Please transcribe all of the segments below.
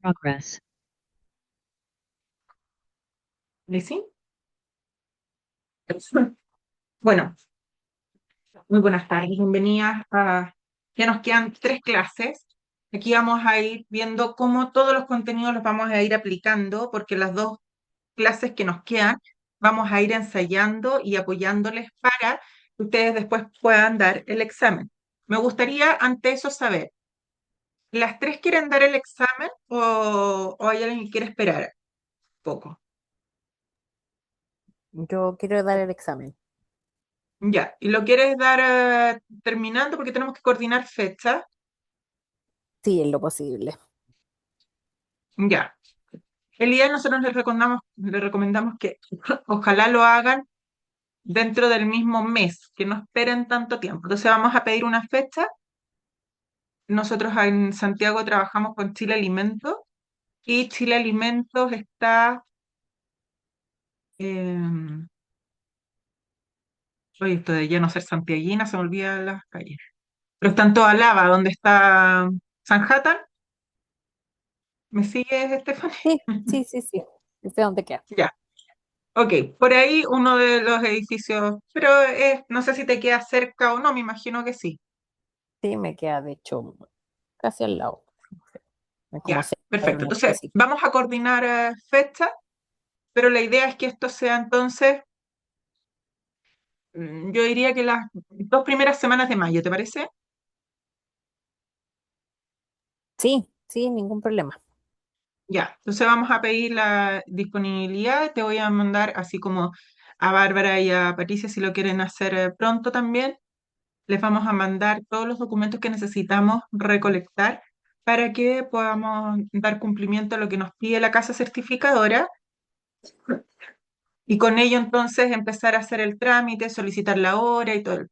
Progress. ¿Lizy? Bueno, muy buenas tardes, bienvenidas a... Ya nos quedan 3 clases. Aquí vamos a ir viendo cómo todos los contenidos los vamos a ir aplicando, porque las 2 clases que nos quedan vamos a ir ensayando y apoyándoles para que ustedes después puedan dar el examen. Me gustaría ante eso saber, ¿las 3 quieren dar el examen o hay alguien que quiere esperar un poco? Yo quiero dar el examen. Ya, ¿y lo quieres dar terminando porque tenemos que coordinar fechas? Sí, en lo posible. Ya. El día nosotros les recomendamos que ojalá lo hagan dentro del mismo mes, que no esperen tanto tiempo. Entonces vamos a pedir una fecha. Nosotros en Santiago trabajamos con Chile Alimentos y Chile Alimentos está, eh, oye, esto de ya no ser santiaguina, se me olvidan las calles. Pero está en toda Lava, donde está Sanhattan. ¿Me sigues, Estefany? Sí, sí, sí, sí. Sé dónde queda. Ya. Ok, por ahí uno de los edificios, pero no sé si te queda cerca o no, me imagino que sí. Sí, me queda de hecho casi al lado. Es como Ya, cerca de perfecto. una Entonces, cosita. vamos a coordinar fechas, pero la idea es que esto sea entonces, yo diría que las 2 primeras semanas de mayo, ¿te parece? Sí, sí, ningún problema. Ya, entonces vamos a pedir la disponibilidad. Te voy a mandar así como a Bárbara y a Patricia si lo quieren hacer pronto también. Les vamos a mandar todos los documentos que necesitamos recolectar para que podamos dar cumplimiento a lo que nos pide la casa certificadora y con ello entonces empezar a hacer el trámite, solicitar la hora y todo el...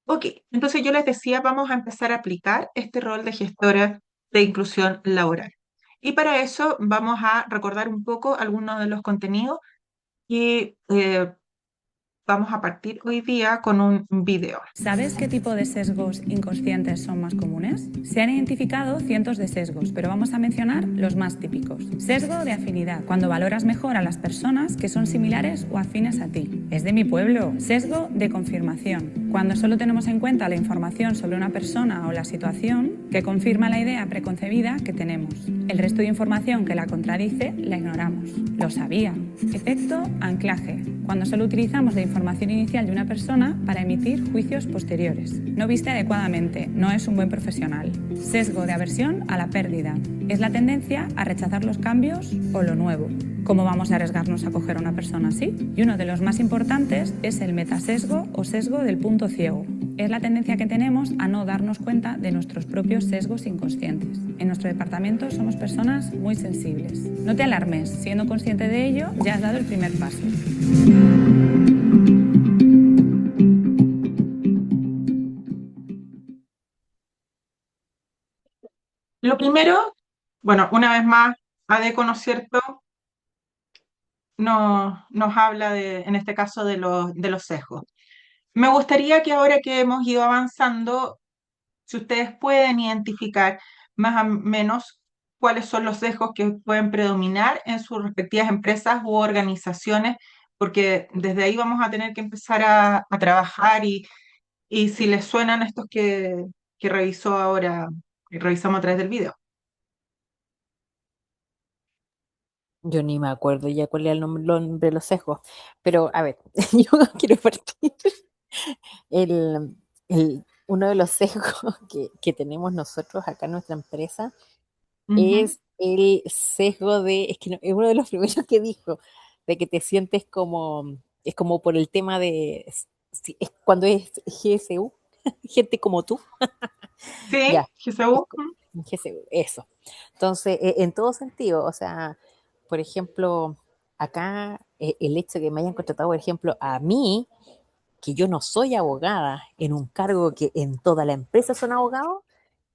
Ok, entonces yo les decía, vamos a empezar a aplicar este rol de gestora de inclusión laboral. Y para eso vamos a recordar un poco algunos de los contenidos y vamos a partir hoy día con un video. ¿Sabes qué tipo de sesgos inconscientes son más comunes? Se han identificado cientos de sesgos, pero vamos a mencionar los más típicos. Sesgo de afinidad, cuando valoras mejor a las personas que son similares o afines a ti. Es de mi pueblo. Sesgo de confirmación, cuando solo tenemos en cuenta la información sobre una persona o la situación que confirma la idea preconcebida que tenemos. El resto de información que la contradice la ignoramos. Lo sabía. Efecto anclaje, cuando solo utilizamos la información inicial de una persona para emitir juicios posteriores. No viste adecuadamente, no es un buen profesional. Sesgo de aversión a la pérdida. Es la tendencia a rechazar los cambios o lo nuevo. ¿Cómo vamos a arriesgarnos a coger a una persona así? Y uno de los más importantes es el metasesgo o sesgo del punto ciego. Es la tendencia que tenemos a no darnos cuenta de nuestros propios sesgos inconscientes. En nuestro departamento somos personas muy sensibles. No te alarmes, siendo consciente de ello, ya has dado el primer paso. Lo primero, bueno, una vez más, ADECO, ¿no es cierto? Nos habla en este caso de los sesgos. Me gustaría que ahora que hemos ido avanzando, si ustedes pueden identificar más o menos cuáles son los sesgos que pueden predominar en sus respectivas empresas u organizaciones, porque desde ahí vamos a tener que empezar a trabajar y si les suenan estos que revisó ahora, que revisamos a través del video. Yo ni me acuerdo ya cuál era el nombre de los sesgos. Pero, a ver, yo quiero partir. Uno de los sesgos que tenemos nosotros acá en nuestra empresa Ujú. es el sesgo es que es uno de los primeros que dijo, de que te sientes como, es como por el tema de, es cuando es GSU, gente como tú, Sí, ya, es GCU. GSU, eso. Entonces, en todo sentido, o sea, por ejemplo, acá el hecho de que me hayan contratado, por ejemplo, a mí, que yo no soy abogada, en un cargo que en toda la empresa son abogados,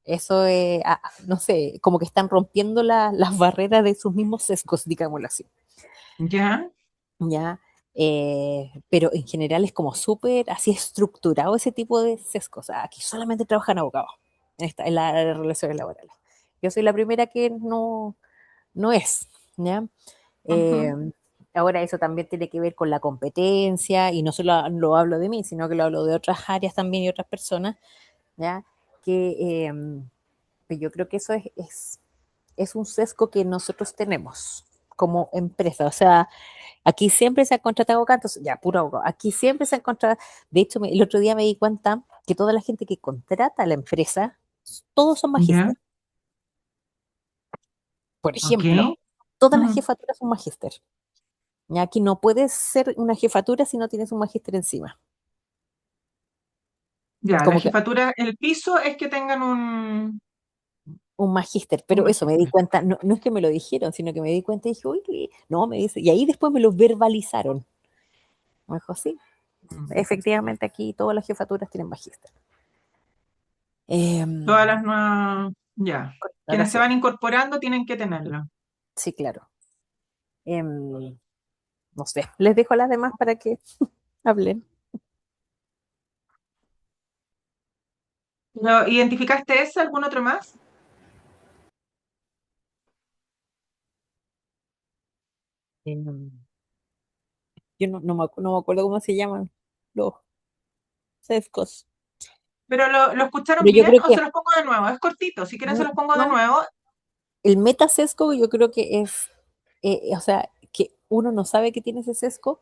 eso es, no sé, como que están rompiendo las barreras de sus mismos sesgos, digámoslo así. Ya. ¿Ya? Pero en general es como súper así estructurado ese tipo de sesgos. O sea, aquí solamente trabajan abogados en las relaciones laborales. Yo soy la primera que no es, ¿ya? Eh, Ujú. Ahora eso también tiene que ver con la competencia y no solo lo hablo de mí, sino que lo hablo de otras áreas también y otras personas, ¿ya? Que yo creo que eso es un sesgo que nosotros tenemos como empresa. O sea, aquí siempre se han contratado cantos, ya, puro abogado, aquí siempre se han contratado. De hecho, el otro día me di cuenta que toda la gente que contrata a la empresa, todos son Ya, magíster. Por ok. ejemplo, todas las Ujú. jefaturas son magíster. Y aquí no puedes ser una jefatura si no tienes un magíster encima. Ya, la Como que jefatura, el piso es que tengan un magíster, un pero eso me di magíster. cuenta, no es que me lo dijeron, sino que me di cuenta y dije, uy, no, me dice, y ahí después me lo verbalizaron. Me dijo, sí, Mm. efectivamente aquí todas las jefaturas tienen magíster. Todas las nuevas, ya. Quienes se Contratación. van incorporando tienen que tenerlo. Sí, claro. Em, no sé, les dejo a las demás para que hablen. ¿Identificaste ese? ¿Algún otro más? Em, yo no me acuerdo cómo se llaman los sesgos, ¿Pero lo escucharon pero yo bien creo o se que los pongo de nuevo? Es cortito, si quieren se mm, los pongo de no, nuevo. el metasesgo yo creo que es, o sea, que uno no sabe que tiene ese sesgo.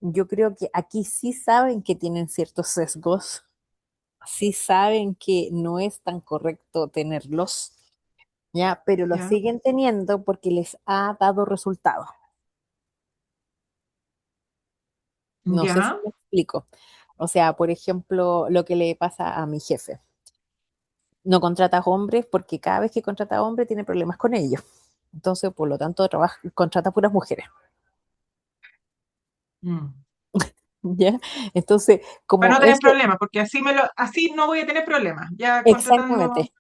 Yo creo que aquí sí saben que tienen ciertos sesgos, sí saben que no es tan correcto tenerlos, ya, pero los Ya, siguen teniendo porque les ha dado resultado. No sé si ya, me explico. O sea, por ejemplo, lo que le pasa a mi jefe. No contrata hombres porque cada vez que contrata hombres tiene problemas con ellos. Entonces, por lo tanto, contrata puras mujeres. mm. ¿Ya? Entonces, Para como no tener eso, problemas, porque así no voy a tener problemas. Ya contratando. exactamente,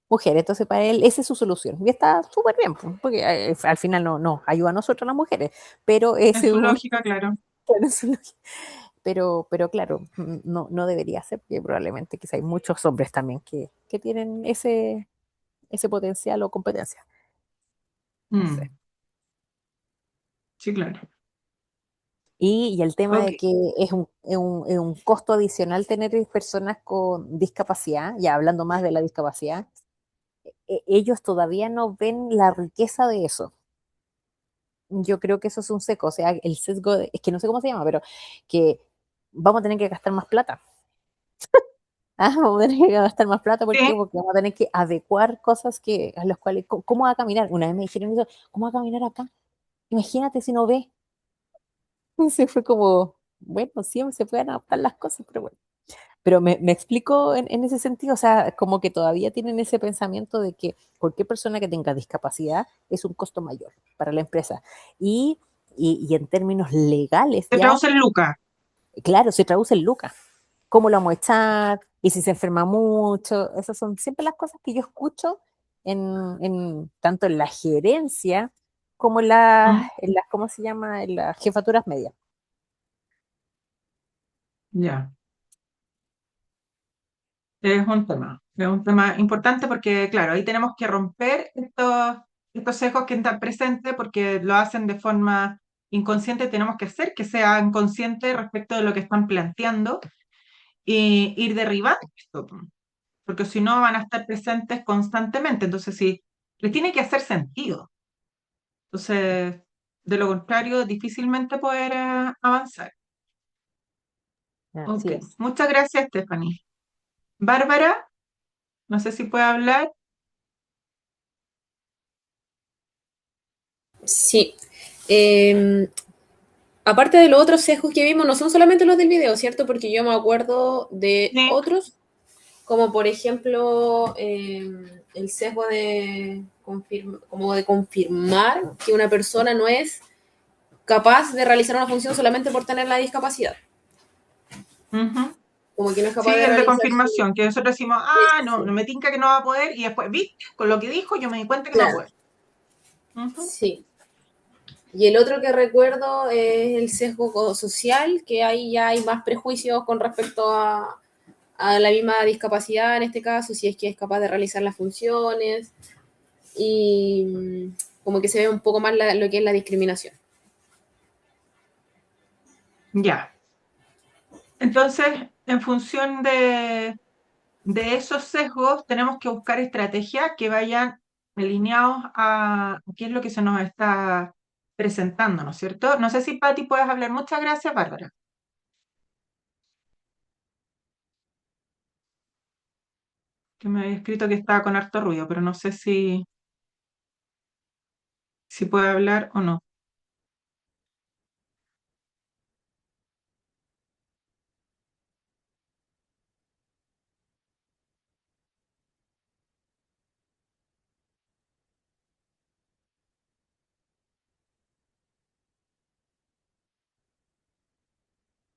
mujeres. Entonces, para él, esa es su solución. Y está súper bien, pues, porque al final no ayuda a nosotros las mujeres, pero En ese es su un. lógica, claro. Pero claro, no debería ser, porque probablemente quizá hay muchos hombres también que tienen ese potencial o competencia. No sé. Mm, sí, claro. Y el tema Ok. de que es un costo adicional tener personas con discapacidad, ya hablando más de la discapacidad, ellos todavía no ven la riqueza de eso. Yo creo que eso es un seco, o sea, el sesgo, es que no sé cómo se llama, pero que vamos a tener que gastar más plata. Ah, vamos a tener que gastar más plata, ¿por qué? Sí. Porque vamos a tener que adecuar cosas a las cuales, ¿cómo va a caminar? Una vez me dijeron eso, ¿cómo va a caminar acá? Imagínate si no ve. Se fue como, bueno, siempre se pueden adaptar las cosas, pero bueno. Pero me explico en ese sentido, o sea, como que todavía tienen ese pensamiento de que cualquier persona que tenga discapacidad es un costo mayor para la empresa. Y, y en términos legales Se ya, traduce en lucas. claro, se traduce en lucas. ¿Cómo lo vamos a echar? Y si se enferma mucho, esas son siempre las cosas que yo escucho tanto en la gerencia como Mm, en las, ¿cómo se llama? En las jefaturas medias. ya. Es un tema importante porque, claro, ahí tenemos que romper estos sesgos que están presentes porque lo hacen de forma inconsciente. Tenemos que hacer que sean conscientes respecto de lo que están planteando y ir derribando esto, porque si no van a estar presentes constantemente. Entonces, sí, les tiene que hacer sentido. Entonces, de lo contrario, difícilmente poder avanzar. Así Ok, es. muchas gracias, Stephanie. Bárbara, no sé si puede hablar. Sí. Eh, Aparte de los otros sesgos que vimos, no son solamente los del video, ¿cierto? Porque yo me acuerdo de Sí. otros, como por ejemplo el sesgo de, como de confirmar que una persona no es capaz de realizar una función solamente por tener la discapacidad. Ujú. Como que no es capaz Sí, de el de realizar su... confirmación, que nosotros decimos, no Eso. me tinca que no va a poder, y después, ¿viste? Con lo que dijo, yo me di cuenta que no va a Claro, poder. Ujú. sí. Y el otro que recuerdo es el sesgo social, que ahí ya hay más prejuicios con respecto a la misma discapacidad en este caso, si es que es capaz de realizar las funciones, y como que se ve un poco más lo que es la discriminación. Ya. Entonces, en función de esos sesgos, tenemos que buscar estrategias que vayan alineados a qué es lo que se nos está presentando, ¿no es cierto? No sé si Patti puedes hablar. Muchas gracias, Bárbara. Que me había escrito que estaba con harto ruido, pero no sé si puede hablar o no.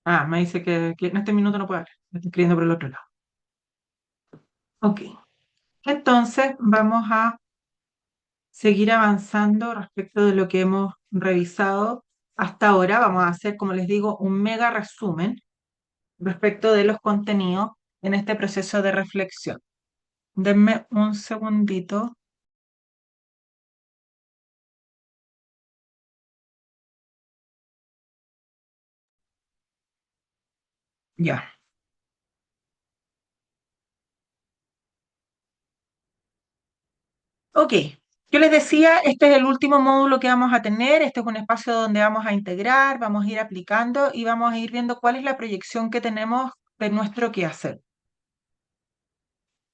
Ah, me dice que en este minuto no puede hablar. Me está escribiendo por el otro lado. Ok. Entonces, vamos a seguir avanzando respecto de lo que hemos revisado hasta ahora. Vamos a hacer, como les digo, un mega resumen respecto de los contenidos en este proceso de reflexión. Denme un segundito. Ya. Ok. Yo les decía, este es el último módulo que vamos a tener. Este es un espacio donde vamos a integrar, vamos a ir aplicando y vamos a ir viendo cuál es la proyección que tenemos de nuestro quehacer.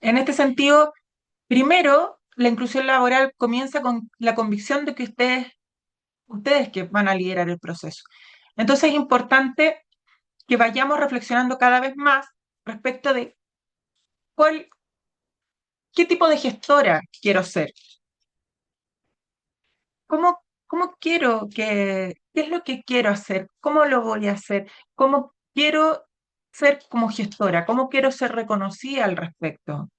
En este sentido, primero, la inclusión laboral comienza con la convicción de que ustedes que van a liderar el proceso. Entonces es importante que vayamos reflexionando cada vez más respecto de qué tipo de gestora quiero ser, cómo quiero qué es lo que quiero hacer, cómo lo voy a hacer, cómo quiero ser como gestora, cómo quiero ser reconocida al respecto.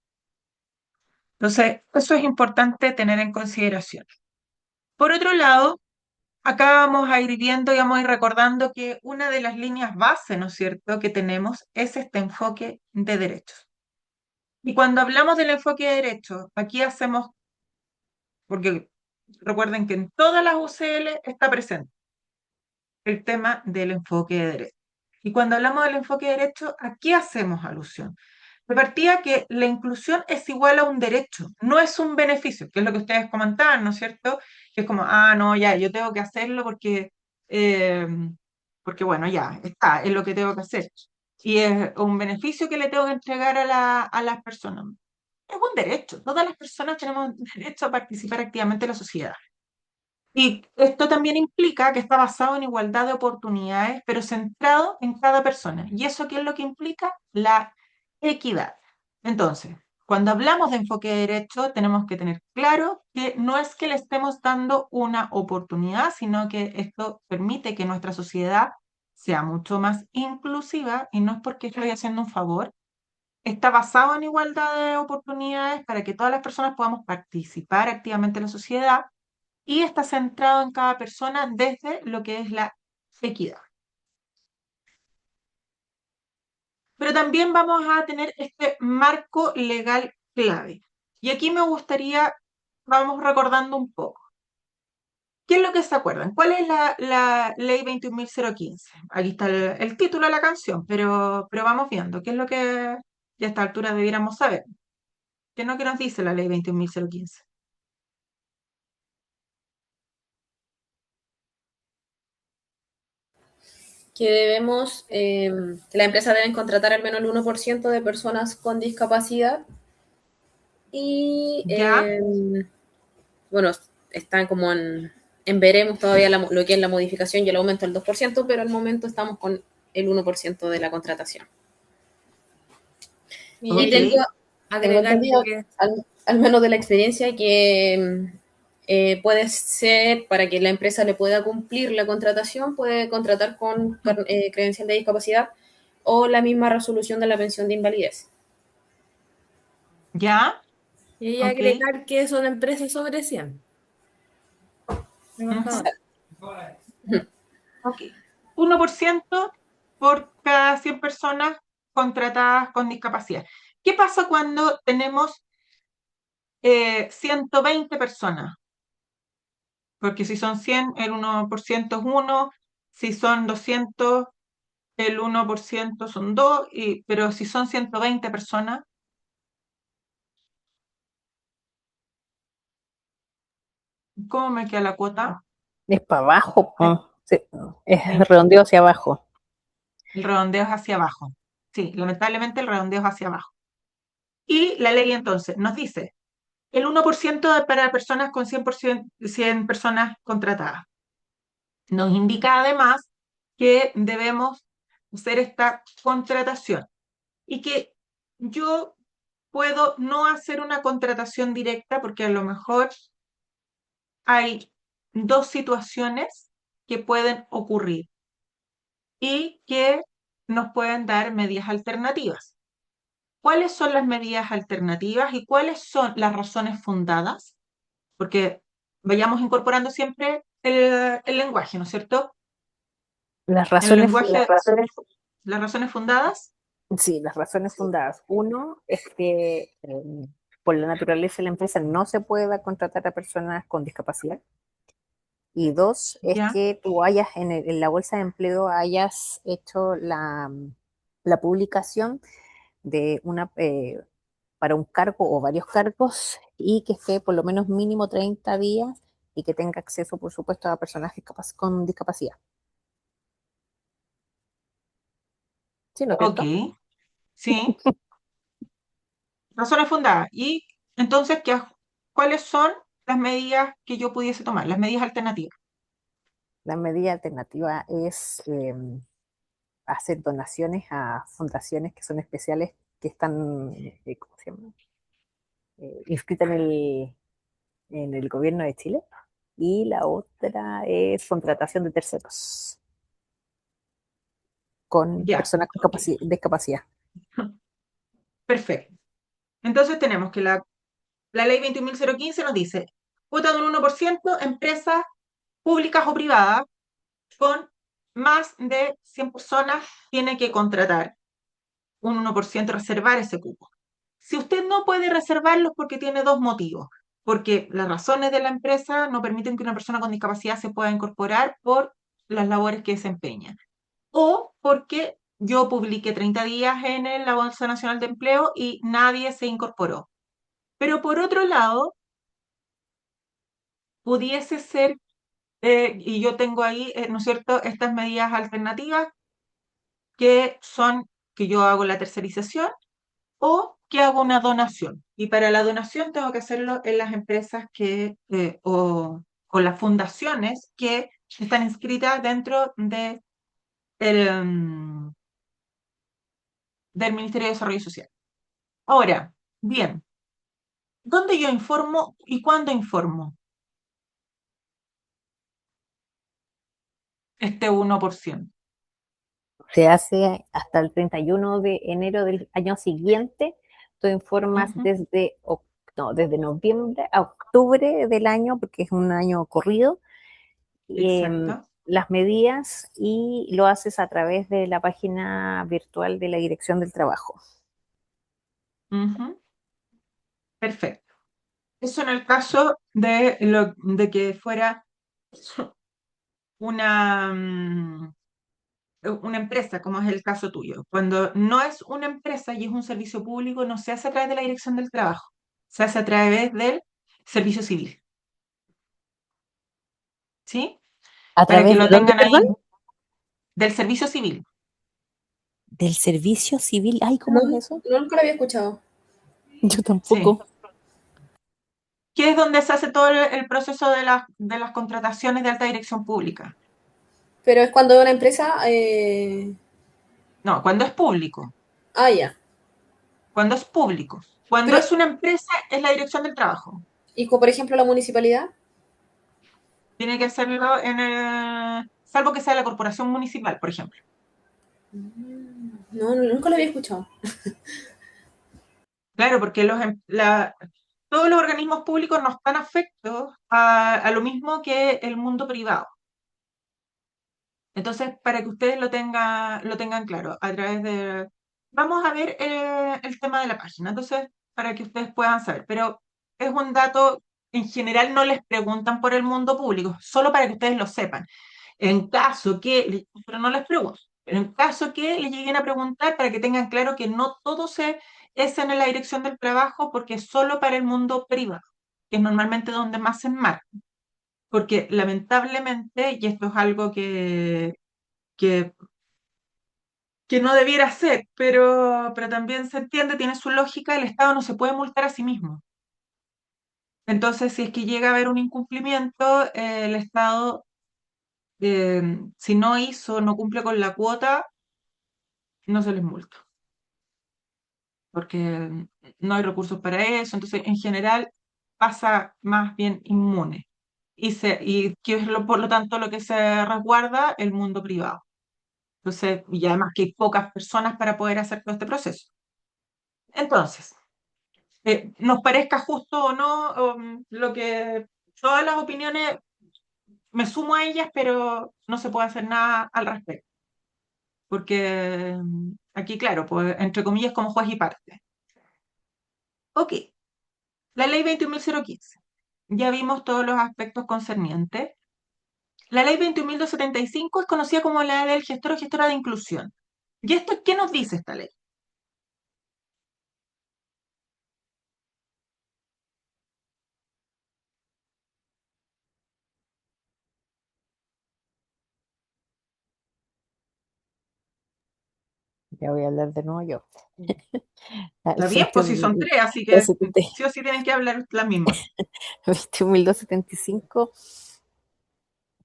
Entonces, eso es importante tener en consideración. Por otro lado, acá vamos a ir viendo y vamos a ir recordando que una de las líneas base, ¿no es cierto?, que tenemos es este enfoque de derechos. Y cuando hablamos del enfoque de derechos, aquí hacemos, porque recuerden que en todas las UCL está presente el tema del enfoque de derechos. Y cuando hablamos del enfoque de derechos, ¿a qué hacemos alusión? De partida que la inclusión es igual a un derecho, no es un beneficio, que es lo que ustedes comentaban, ¿no es cierto? Que es como, no, ya, yo tengo que hacerlo eh, porque bueno, ya, está, es lo que tengo que hacer. Y es un beneficio que le tengo que entregar a las personas. Es un derecho, todas las personas tenemos derecho a participar activamente en la sociedad. Y esto también implica que está basado en igualdad de oportunidades, pero centrado en cada persona. ¿Y eso qué es lo que implica? La equidad. Entonces, cuando hablamos de enfoque de derecho, tenemos que tener claro que no es que le estemos dando una oportunidad, sino que esto permite que nuestra sociedad sea mucho más inclusiva y no es porque estoy haciendo un favor. Está basado en igualdad de oportunidades para que todas las personas podamos participar activamente en la sociedad y está centrado en cada persona desde lo que es la equidad. Pero también vamos a tener este marco legal clave. Y aquí me gustaría, vamos recordando un poco. ¿Qué es lo que se acuerdan? ¿Cuál es la ley 21.015? Aquí está el título de la canción, pero vamos viendo. ¿Qué es lo que ya a esta altura debiéramos saber? ¿Qué es lo que nos dice la ley 21.015? Que debemos, que las empresas deben contratar al menos el 1% de personas con discapacidad y, ¿Ya? bueno, están como en veremos todavía lo que es la modificación y el aumento del 2%, pero al momento estamos con el 1% de la contratación. Y Ok. Y tengo agregar entendido, que al menos de la experiencia, que puede ser, para que la empresa le pueda cumplir la contratación, puede contratar con credencial de discapacidad o la misma resolución de la pensión de invalidez. ¿Ya? y Ok. agregar que son empresas sobre 100 Ujú. trabajadores. Ok. 1% por cada 100 personas contratadas con discapacidad. ¿Qué pasa cuando tenemos 120 personas? Porque si son 100, el 1% es 1, si son 200, el 1% son 2, pero si son 120 personas, ¿cómo me queda la cuota? Es para abajo, Eh, sí, Sí, es redondeo hacia abajo. el redondeo es hacia abajo. Sí, lamentablemente el redondeo es hacia abajo. Y la ley entonces nos dice el 1% para personas con 100%, 100 personas contratadas. Nos indica además que debemos hacer esta contratación y que yo puedo no hacer una contratación directa porque a lo mejor hay dos situaciones que pueden ocurrir y que nos pueden dar medidas alternativas. ¿Cuáles son las medidas alternativas y cuáles son las razones fundadas? Porque vayamos incorporando siempre el lenguaje, ¿no es cierto? Las En el razones, lenguaje, las razones fundadas, sí, las razones fundadas. Uno es que por la naturaleza de la empresa no se pueda contratar a personas con discapacidad. Y dos, es ¿ya? que tú hayas en la bolsa de empleo hayas hecho la publicación de para un cargo o varios cargos y que esté por lo menos mínimo 30 días y que tenga acceso, por supuesto, a personas con discapacidad. ¿Sí, no es Ok, cierto? sí, razones fundadas. Y entonces, ¿cuáles son las medidas que yo pudiese tomar? Las medidas alternativas. La medida alternativa es hacer donaciones a fundaciones que son especiales, que están, ¿cómo se llama? Inscritas en el gobierno de Chile. Y la otra es contratación de terceros con Ya, personas con ok, discapacidad. perfecto. Entonces tenemos que la ley 21.015 nos dice, cuota de un 1%, empresas públicas o privadas con más de 100 personas tiene que contratar un 1%, reservar ese cupo. Si usted no puede reservarlo es porque tiene dos motivos. Porque las razones de la empresa no permiten que una persona con discapacidad se pueda incorporar por las labores que desempeña. O porque yo publiqué 30 días en la Bolsa Nacional de Empleo y nadie se incorporó. Pero por otro lado, pudiese ser, y yo tengo ahí, ¿no es cierto?, estas medidas alternativas que son que yo hago la tercerización o que hago una donación. Y para la donación tengo que hacerlo en las empresas o las fundaciones que están inscritas dentro mm, del Ministerio de Desarrollo Social. Ahora, bien, ¿dónde yo informo y cuándo informo este 1%? Se hace hasta el 31 de enero del año siguiente. Tú informas Ujú, desde noviembre a octubre del año, porque es un año corrido, exacto. las medidas y lo haces a través de la página virtual de la Dirección del Trabajo. Ujú, perfecto. Eso en el caso de que fuera una, una empresa, como es el caso tuyo. Cuando no es una empresa y es un servicio público, no se hace a través de la Dirección del Trabajo, se hace a través del Servicio Civil, ¿sí? ¿A Para que través de lo dónde, tengan ahí, perdón? del Servicio Civil. Del servicio civil. Ay, No, ¿cómo es eso? nunca lo había escuchado. Yo Sí. tampoco. Que es donde se hace todo el proceso de las contrataciones de alta dirección pública. Pero es cuando una empresa. No, cuando es público, Ah, ya. cuando es público. Cuando Pero, es una empresa, es la Dirección del Trabajo. ¿y por ejemplo la municipalidad? Tiene que hacerlo salvo que sea la corporación municipal, por ejemplo. No, nunca lo había escuchado. Claro, porque todos los organismos públicos no están afectos a lo mismo que el mundo privado. Entonces, para que ustedes lo tengan claro, a través vamos a ver el tema de la página, entonces, para que ustedes puedan saber, pero es un dato, en general no les preguntan por el mundo público, solo para que ustedes lo sepan. En caso que, pero no les pregunto, pero en caso que les lleguen a preguntar para que tengan claro que no todo es en la dirección del trabajo, porque es solo para el mundo privado, que es normalmente donde más se enmarca. Porque lamentablemente, y esto es algo que, que no debiera ser, pero también se entiende, tiene su lógica, el Estado no se puede multar a sí mismo. Entonces, si es que llega a haber un incumplimiento, el Estado, si no hizo, no cumple con la cuota, no se les multa, porque no hay recursos para eso. Entonces, en general, pasa más bien inmune. Y que es por lo tanto lo que se resguarda el mundo privado. Entonces, y además que hay pocas personas para poder hacer todo este proceso. Entonces, nos parezca justo o no, lo que todas las opiniones, me sumo a ellas, pero no se puede hacer nada al respecto. Porque aquí, claro, pues entre comillas, como juez y parte. Ok, la ley 21.015. Ya vimos todos los aspectos concernientes. La ley 21.275 es conocida como la ley del gestor o gestora de inclusión. ¿Y esto qué nos dice esta ley? Ya voy a hablar de nuevo yo. Al Está bien, pues si son tres, así que sí o sí tienen que hablar las mismas. 21.275,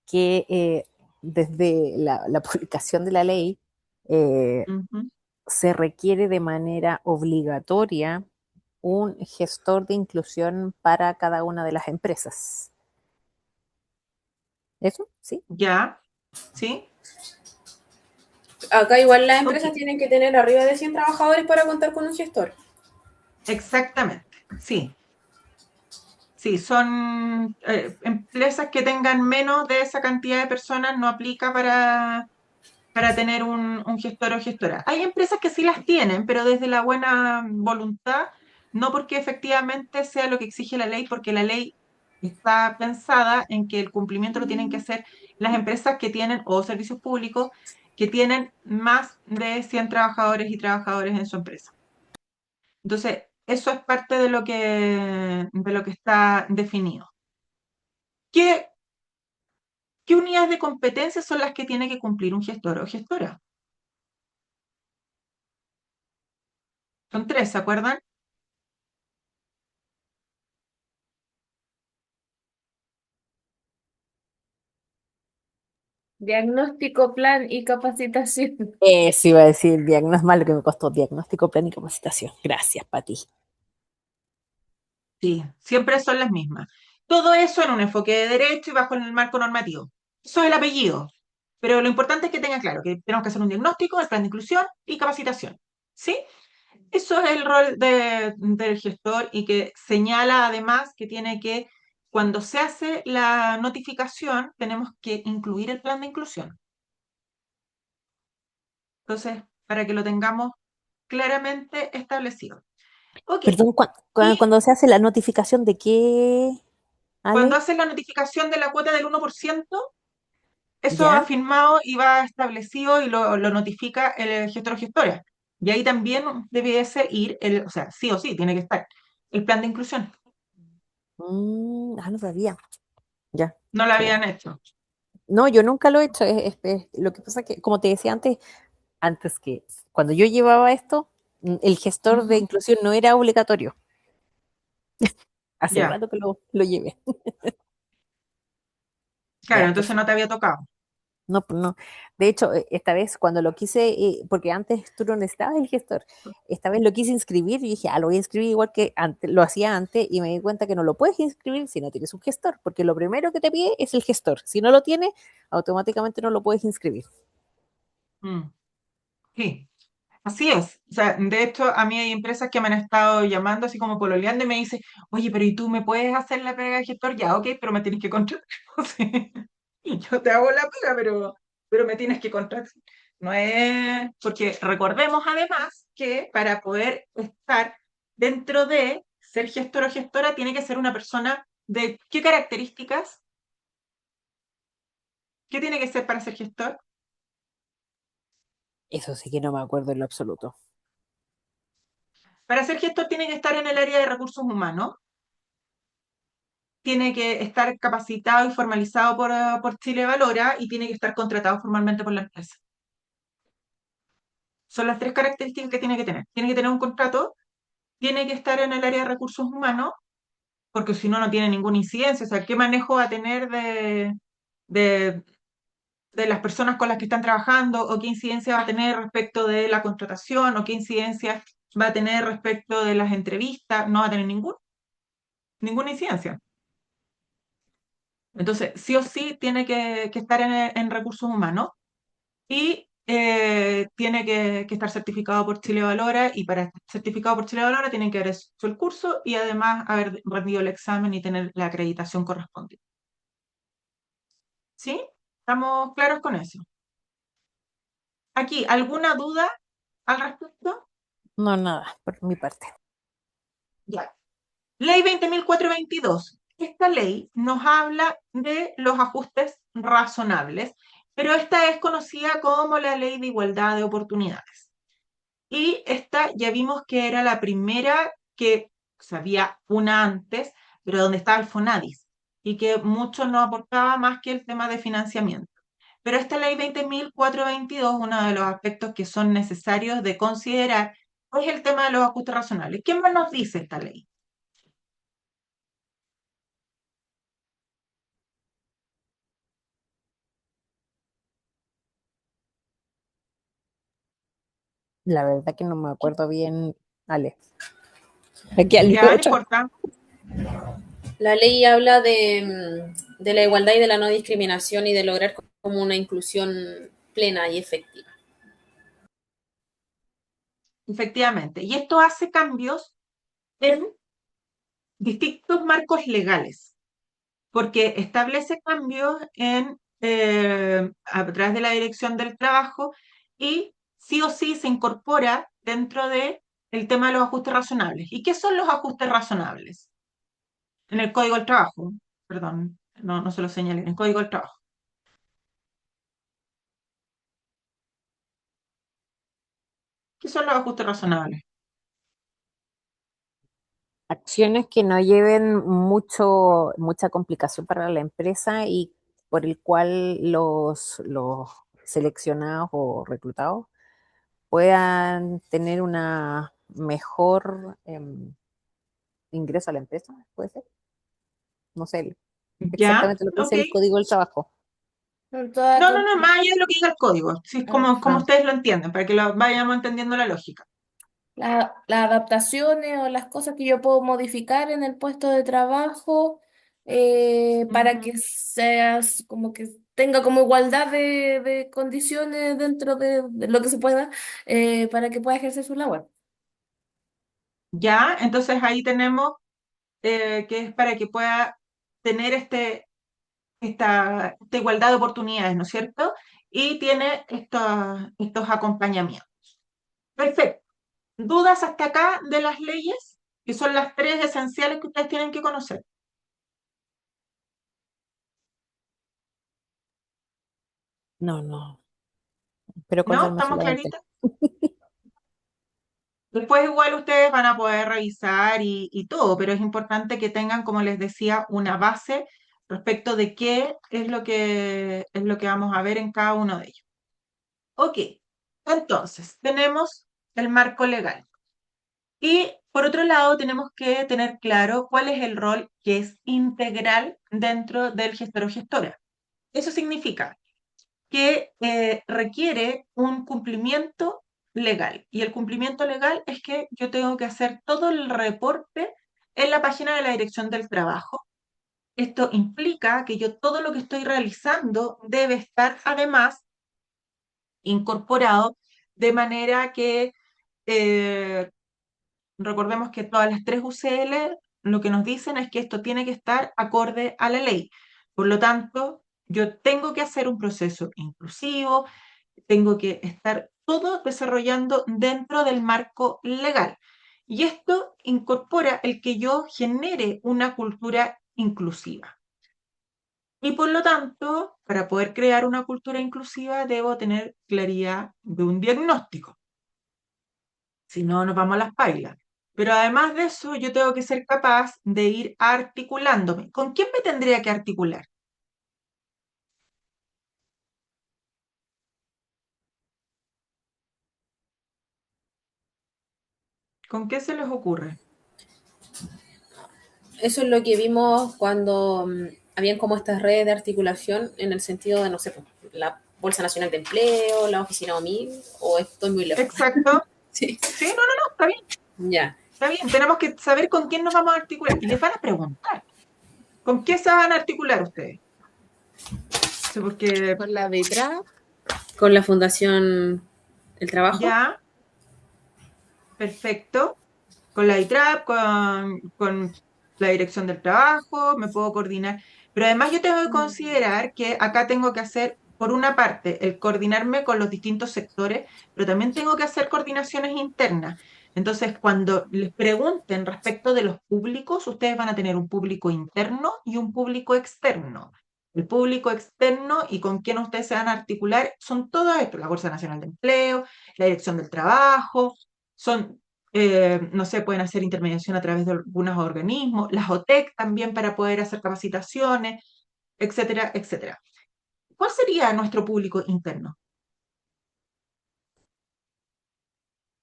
que desde la publicación de la ley eh, Ujú. se requiere de manera obligatoria un gestor de inclusión para cada una de las empresas. ¿Eso? ¿Sí? Ya, ¿sí? Acá igual las Ok, empresas tienen que tener arriba de 100 trabajadores para contar con un gestor. exactamente, sí. Sí, son empresas que tengan menos de esa cantidad de personas, no aplica para tener un gestor o gestora. Hay empresas que sí las tienen, pero desde la buena voluntad, no porque efectivamente sea lo que exige la ley, porque la ley está pensada en que el cumplimiento lo tienen que hacer las empresas que tienen, o servicios públicos, que tienen más de 100 trabajadores y trabajadores en su empresa. Entonces, eso es parte de lo que está definido. ¿Qué, qué unidades de competencia son las que tiene que cumplir un gestor o gestora? Son tres, ¿se acuerdan? Diagnóstico, plan y capacitación. Eso iba a decir, diagnóstico, más lo que me costó, diagnóstico, plan y capacitación. Gracias, Pati. Sí, siempre son las mismas. Todo eso en un enfoque de derecho y bajo el marco normativo. Eso es el apellido. Pero lo importante es que tengan claro que tenemos que hacer un diagnóstico, el plan de inclusión y capacitación. ¿Sí? Eso es el rol del gestor y que señala además que tiene que, cuando se hace la notificación, tenemos que incluir el plan de inclusión. Entonces, para que lo tengamos claramente establecido. Ok, Perdón, y cuando se hace la notificación de qué, cuando Ale, hacen la notificación de la cuota del 1%, eso va ¿ya? firmado y va establecido y lo notifica el gestor o gestora. Y ahí también debiese ir, o sea, sí o sí, tiene que estar el plan de inclusión. No sabía. Ya, No lo qué bueno. habían hecho. No, yo nunca lo he hecho. Lo que pasa es que, como te decía antes que cuando yo llevaba esto, el gestor de Ujú. inclusión no era obligatorio. Hace Ya, rato que lo llevé. claro, Ya, entonces no te había tocado. no, pues no. De hecho, esta vez cuando lo quise, porque antes tú no necesitabas el gestor, esta vez lo quise inscribir y dije, lo voy a inscribir igual que antes, lo hacía antes y me di cuenta que no lo puedes inscribir si no tienes un gestor, porque lo primero que te pide es el gestor. Si no lo tienes, automáticamente no lo puedes inscribir. Mm, sí, así es. O sea, de hecho, a mí hay empresas que me han estado llamando así como pololeando y me dicen, oye, pero ¿y tú me puedes hacer la pega de gestor? Ya, ok, pero me tienes que contratar. Sí. Yo te hago la pega, pero me tienes que contratar. No es, porque recordemos además que para poder estar dentro de ser gestor o gestora tiene que ser una persona de qué características, qué tiene que ser para ser gestor. Eso sí que no me acuerdo en lo absoluto. Para ser gestor tiene que estar en el área de recursos humanos, tiene que estar capacitado y formalizado por Chile Valora y tiene que estar contratado formalmente por la empresa. Son las tres características que tiene que tener. Tiene que tener un contrato, tiene que estar en el área de recursos humanos, porque si no, no tiene ninguna incidencia. O sea, ¿qué manejo va a tener de, de las personas con las que están trabajando? ¿O qué incidencia va a tener respecto de la contratación? ¿O qué incidencia va a tener respecto de las entrevistas? No va a tener ninguna incidencia. Entonces, sí o sí tiene que estar en recursos humanos y tiene que estar certificado por Chile Valora, y para estar certificado por Chile Valora tienen que haber hecho el curso y además haber rendido el examen y tener la acreditación correspondiente. ¿Sí? ¿Estamos claros con eso? Aquí, ¿alguna duda al respecto? No, nada, por mi parte. Ya. Ley 20.422. Esta ley nos habla de los ajustes razonables, pero esta es conocida como la Ley de Igualdad de Oportunidades. Y esta ya vimos que era la primera que, o sea, había una antes, pero donde estaba el FONADIS, y que mucho no aportaba más que el tema de financiamiento. Pero esta ley 20.422, uno de los aspectos que son necesarios de considerar, es el tema de los ajustes razonables. ¿Qué más nos dice esta ley? La verdad que no me acuerdo bien, Ale. Aquí al Ya, no otro. importa. La ley habla de la igualdad y de la no discriminación y de lograr como una inclusión plena y efectiva. Efectivamente. Y esto hace cambios en distintos marcos legales, porque establece cambios a través de la Dirección del Trabajo y sí o sí se incorpora dentro de el tema de los ajustes razonables. ¿Y qué son los ajustes razonables? En el Código del Trabajo, perdón, no se lo señalé, en el Código del Trabajo. ¿Qué son los ajustes razonables? Acciones que no lleven mucha complicación para la empresa y por el cual los seleccionados o reclutados puedan tener una mejor ingreso a la empresa, puede ser. No sé ¿Ya? exactamente lo que Ok. dice el Código del Trabajo. Con toda No, más allá de lo que diga el código, sí, es como Ah, ustedes lo entienden, para que lo vayamos entendiendo la lógica. las adaptaciones o las cosas que yo puedo modificar en el puesto de trabajo para Ujú. que seas como que tenga como igualdad de condiciones dentro de lo que se pueda para que pueda ejercer su labor. Ya, entonces ahí tenemos que es para que pueda tener esta igualdad de oportunidades, ¿no es cierto? Y tiene estos acompañamientos. Perfecto. ¿Dudas hasta acá de las leyes? Que son las tres esenciales que ustedes tienen que conocer. no, pero ¿No? acordarme ¿Estamos solamente. claritas? Después igual ustedes van a poder revisar y todo, pero es importante que tengan, como les decía, una base respecto de qué es lo que vamos a ver en cada uno de ellos. Ok, entonces tenemos el marco legal. Y por otro lado, tenemos que tener claro cuál es el rol que es integral dentro del gestor o gestora. Eso significa que requiere un cumplimiento legal. Y el cumplimiento legal es que yo tengo que hacer todo el reporte en la página de la Dirección del Trabajo. Esto implica que yo todo lo que estoy realizando debe estar además incorporado de manera que recordemos que todas las tres UCL lo que nos dicen es que esto tiene que estar acorde a la ley. Por lo tanto, yo tengo que hacer un proceso inclusivo, tengo que estar todo desarrollando dentro del marco legal. Y esto incorpora el que yo genere una cultura inclusiva. Y por lo tanto, para poder crear una cultura inclusiva, debo tener claridad de un diagnóstico. Si no, nos vamos a las pailas. Pero además de eso, yo tengo que ser capaz de ir articulándome. ¿Con quién me tendría que articular? ¿Con qué se les ocurre? Eso es lo que vimos cuando habían como estas redes de articulación en el sentido de, no sé, pues, la Bolsa Nacional de Empleo, la Oficina OMIL, o estoy muy lejos. Exacto. Sí, Sí, no, no, no, está bien. ya. Está bien, tenemos que saber con quién nos vamos a articular. Y les van a preguntar, ¿con qué se van a articular ustedes? Sí, porque Con la letra, Con la Fundación El Trabajo. ya, perfecto, con la ITRAP, con la Dirección del Trabajo, me puedo coordinar. Pero además yo tengo que considerar que acá tengo que hacer, por una parte, el coordinarme con los distintos sectores, pero también tengo que hacer coordinaciones internas. Entonces, cuando les pregunten respecto de los públicos, ustedes van a tener un público interno y un público externo. El público externo y con quién ustedes se van a articular son todo esto, la Bolsa Nacional de Empleo, la Dirección del Trabajo, son no sé, pueden hacer intermediación a través de algunos organismos, las OTEC también para poder hacer capacitaciones, etcétera, etcétera. ¿Cuál sería nuestro público interno?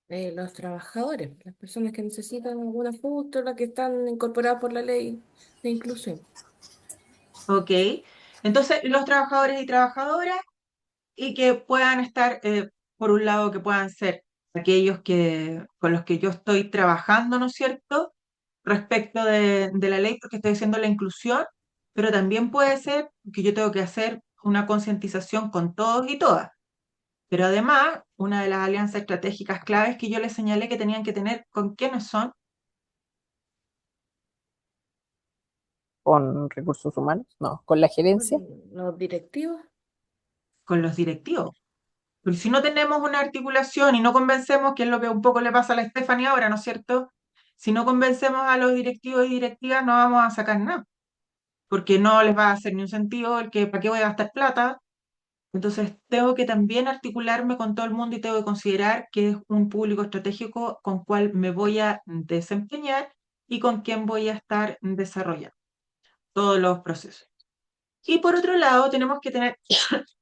los trabajadores, las personas que necesitan algún ajuste, las que están incorporadas por la ley de inclusión. ¿Ok? Entonces, los trabajadores y trabajadoras y que puedan estar, por un lado, que puedan ser aquellos con los que yo estoy trabajando, ¿no es cierto? Respecto de la ley, porque estoy haciendo la inclusión, pero también puede ser que yo tengo que hacer una concientización con todos y todas. Pero además, una de las alianzas estratégicas claves que yo les señalé que tenían que tener con quiénes son, Con recursos humanos, no, con la Con gerencia. los directivos. con los directivos. Porque si no tenemos una articulación y no convencemos, que es lo que un poco le pasa a la Stephanie ahora, ¿no es cierto? Si no convencemos a los directivos y directivas, no vamos a sacar nada, porque no les va a hacer ni un sentido el que, ¿para qué voy a gastar plata? Entonces, tengo que también articularme con todo el mundo y tengo que considerar que es un público estratégico con cual me voy a desempeñar y con quien voy a estar desarrollando todos los procesos. Y por otro lado, tenemos que tener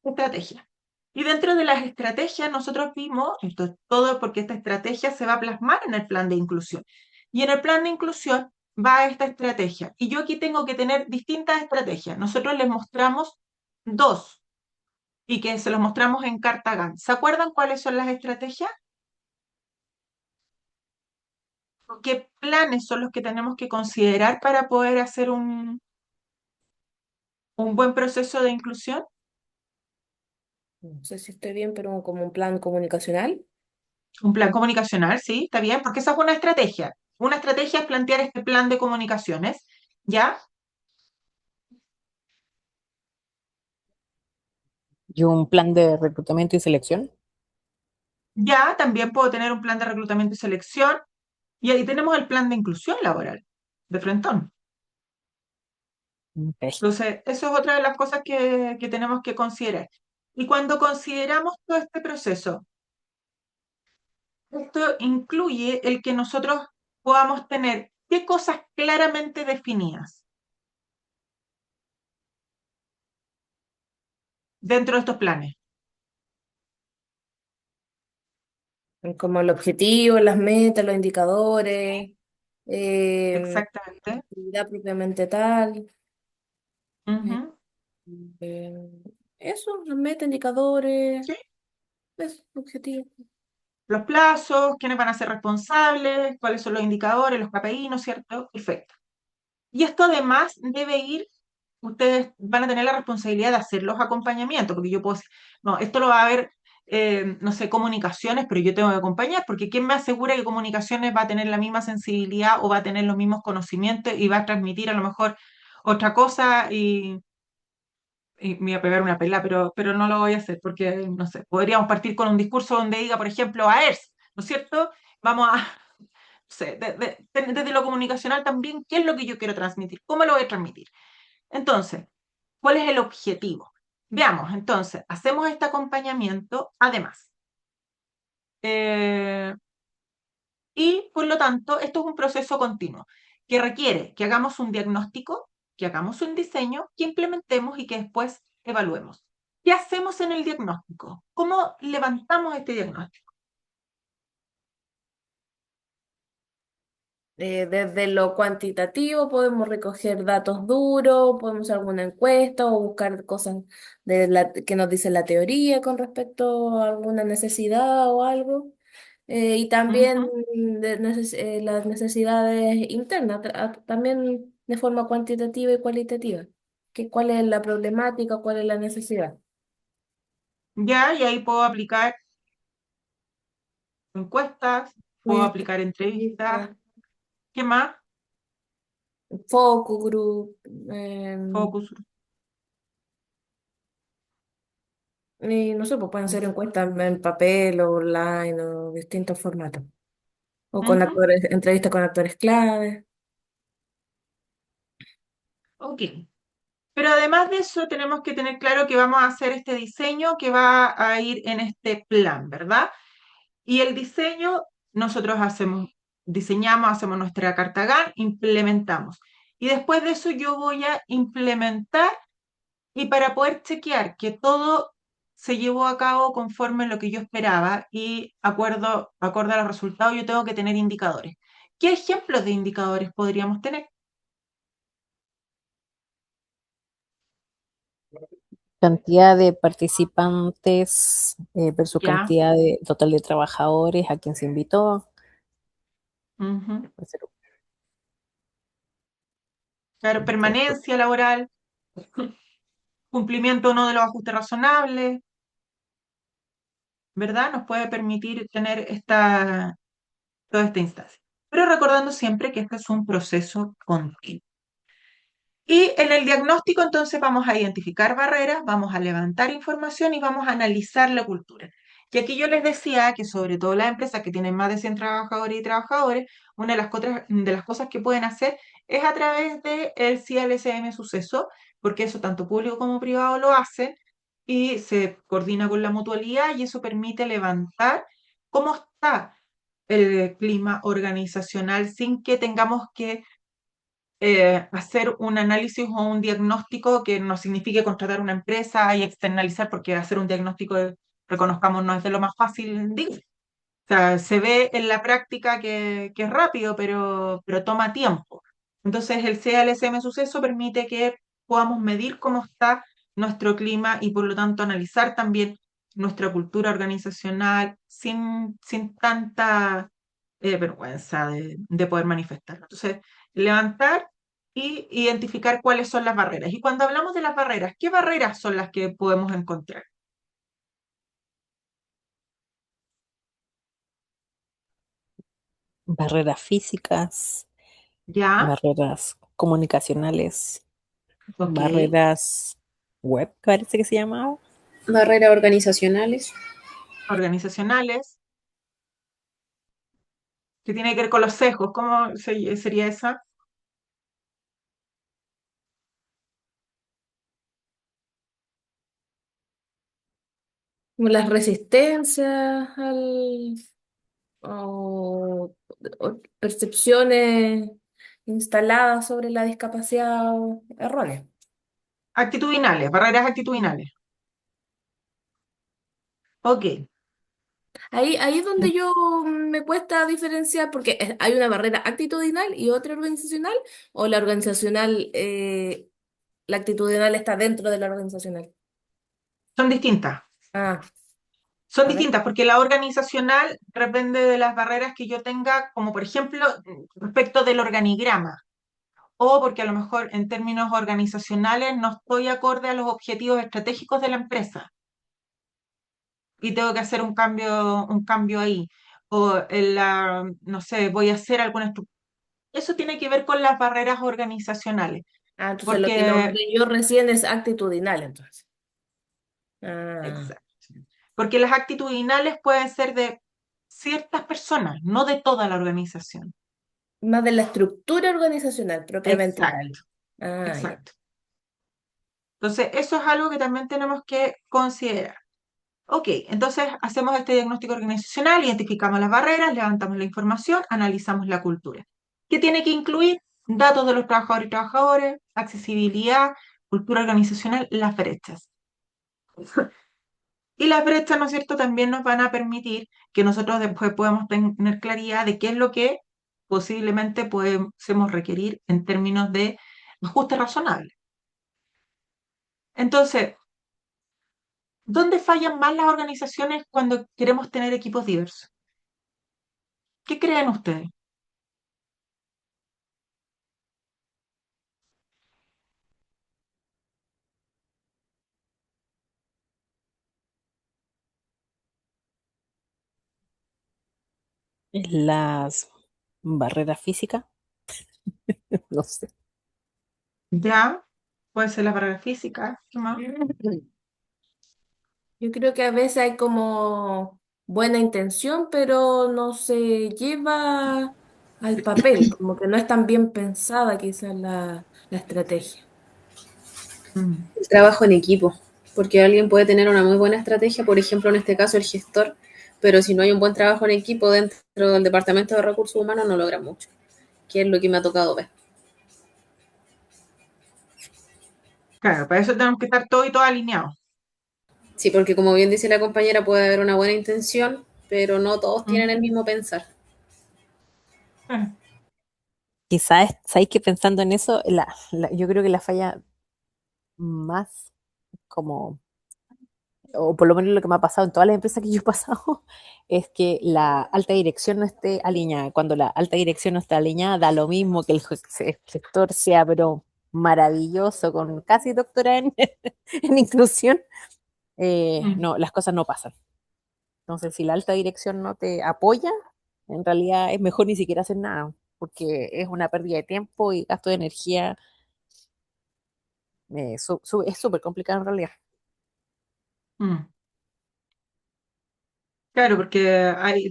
estrategias. Y dentro de las estrategias, nosotros vimos, esto es todo porque esta estrategia se va a plasmar en el plan de inclusión. Y en el plan de inclusión va esta estrategia. Y yo aquí tengo que tener distintas estrategias. Nosotros les mostramos dos y que se los mostramos en carta Gantt. ¿Se acuerdan cuáles son las estrategias? ¿Qué planes son los que tenemos que considerar para poder hacer un buen proceso de inclusión? No sé si estoy bien, pero como un plan comunicacional. Un plan comunicacional, sí, está bien, porque esa es una estrategia. Una estrategia es plantear este plan de comunicaciones, ¿ya? Y un plan de reclutamiento y selección. Ya, también puedo tener un plan de reclutamiento y selección, y ahí tenemos el plan de inclusión laboral, de Frentón. Ok. Entonces, eso es otra de las cosas que tenemos que considerar. Y cuando consideramos todo este proceso, esto incluye el que nosotros podamos tener qué cosas claramente definidas dentro de estos planes. Como el objetivo, las metas, los indicadores, Exactamente. actividad propiamente tal. eh, Ujú. eh, eso, las metas, indicadores, Sí. eso, objetivos. Los plazos, quiénes van a ser responsables, cuáles son los indicadores, los KPI, ¿no es cierto? Perfecto. Y esto además debe ir, ustedes van a tener la responsabilidad de hacer los acompañamientos, porque yo puedo decir, no, esto lo va a ver, no sé, comunicaciones, pero yo tengo que acompañar, porque ¿quién me asegura que comunicaciones va a tener la misma sensibilidad o va a tener los mismos conocimientos y va a transmitir a lo mejor otra cosa? y me iba a pegar una pela, pero no lo voy a hacer porque, no sé, podríamos partir con un discurso donde diga, por ejemplo, a ERS, ¿no es cierto? Vamos a, no sé, desde lo comunicacional también, ¿qué es lo que yo quiero transmitir? ¿Cómo lo voy a transmitir? Entonces, ¿cuál es el objetivo? Veamos, entonces, hacemos este acompañamiento, además. Eh, y por lo tanto, esto es un proceso continuo que requiere que hagamos un diagnóstico, que hagamos un diseño, que implementemos y que después evaluemos. ¿Qué hacemos en el diagnóstico? ¿Cómo levantamos este diagnóstico? Desde lo cuantitativo podemos recoger datos duros, podemos hacer alguna encuesta o buscar cosas que nos dice la teoría con respecto a alguna necesidad o algo. Y también Ujú. las necesidades internas, también de forma cuantitativa y cualitativa. ¿Cuál es la problemática, cuál es la necesidad? Ya, y ahí puedo aplicar encuestas, puedo Encuesta, aplicar entrevistas, entrevista, ¿qué más? focus group, Focus. y no sé, pues pueden ser encuestas en papel o online o distintos formatos. O con Ujú. actores, entrevistas con actores clave. Ok. Pero además de eso, tenemos que tener claro que vamos a hacer este diseño que va a ir en este plan, ¿verdad? Y el diseño, nosotros diseñamos, hacemos nuestra carta GAN, implementamos. Y después de eso yo voy a implementar y para poder chequear que todo se llevó a cabo conforme lo que yo esperaba y acorde a los resultados, yo tengo que tener indicadores. ¿Qué ejemplos de indicadores podríamos tener? Cantidad de participantes versus Ya. cantidad de total de trabajadores a quien se invitó. Ujú. Puede ser Claro, cantidad de- permanencia laboral, cumplimiento o no de los ajustes razonables, ¿verdad? Nos puede permitir tener toda esta instancia. Pero recordando siempre que este es un proceso continuo. Y en el diagnóstico entonces vamos a identificar barreras, vamos a levantar información y vamos a analizar la cultura. Y aquí yo les decía que sobre todo las empresas que tienen más de 100 trabajadores y trabajadores, una de las cosas que pueden hacer es a través del CLSM Suceso, porque eso tanto público como privado lo hacen y se coordina con la mutualidad y eso permite levantar cómo está el clima organizacional sin que tengamos que hacer un análisis o un diagnóstico que no signifique contratar una empresa y externalizar, porque hacer un diagnóstico, reconozcamos, no es de lo más fácil. O sea, se ve en la práctica que es rápido, pero toma tiempo. Entonces, el CLSM Suceso permite que podamos medir cómo está nuestro clima y, por lo tanto, analizar también nuestra cultura organizacional sin tanta vergüenza de poder manifestarlo. Entonces, levantar y identificar cuáles son las barreras. Y cuando hablamos de las barreras, ¿qué barreras son las que podemos encontrar? barreras físicas, ¿Ya? barreras comunicacionales, Ok. barreras web, parece que se llamaba. Barreras organizacionales. Organizacionales, que tiene que ver con los sesgos. ¿Cómo sería esa? Como las resistencias o percepciones instaladas sobre la discapacidad erróneas. Actitudinales, barreras actitudinales. Ok. Ahí es donde yo me cuesta diferenciar, porque hay una barrera actitudinal y otra organizacional, o la organizacional, la actitudinal está dentro de la organizacional. Son distintas. Ah, Son a ver. distintas porque la organizacional depende de las barreras que yo tenga, como por ejemplo respecto del organigrama, o porque a lo mejor en términos organizacionales no estoy acorde a los objetivos estratégicos de la empresa y tengo que hacer un cambio ahí. O no sé, voy a hacer alguna estructura. Eso tiene que ver con las barreras organizacionales. Ah, entonces lo que Porque, nombré yo recién es actitudinal, entonces. Ah, exacto, porque las actitudinales pueden ser de ciertas personas, no de toda la organización. más de la estructura organizacional propiamente tal. Exacto, Ah, ya. exacto. Entonces, eso es algo que también tenemos que considerar. Ok, entonces hacemos este diagnóstico organizacional, identificamos las barreras, levantamos la información, analizamos la cultura. ¿Qué tiene que incluir? Datos de los trabajadores y trabajadoras, accesibilidad, cultura organizacional, las brechas. Y las brechas, ¿no es cierto?, también nos van a permitir que nosotros después podamos tener claridad de qué es lo que posiblemente podemos requerir en términos de ajuste razonable. Entonces, ¿dónde fallan más las organizaciones cuando queremos tener equipos diversos? ¿Qué creen ustedes? Las barreras físicas, no sé. Ya, puede ser la barrera física, ¿qué más? Yo creo que a veces hay como buena intención, pero no se lleva al papel, como que no es tan bien pensada quizás la estrategia. Mm, El trabajo en equipo, porque alguien puede tener una muy buena estrategia, por ejemplo, en este caso el gestor, pero si no hay un buen trabajo en equipo dentro del departamento de recursos humanos no logra mucho, que es lo que me ha tocado ver. claro, para eso tenemos que estar todos y todos alineados. Sí, porque como bien dice la compañera, puede haber una buena intención, pero no todos tienen Mm, el mismo pensar. eh, Quizás, ¿sabéis que pensando en eso, yo creo que la falla más como, o por lo menos lo que me ha pasado en todas las empresas que yo he pasado, es que la alta dirección no esté alineada. Cuando la alta dirección no está alineada, da lo mismo que el sector sea, pero maravilloso, con casi doctorado en, en inclusión, mm, no, las cosas no pasan. Entonces, si la alta dirección no te apoya, en realidad es mejor ni siquiera hacer nada, porque es una pérdida de tiempo y gasto de energía. Es súper complicado en realidad. mm. Claro, porque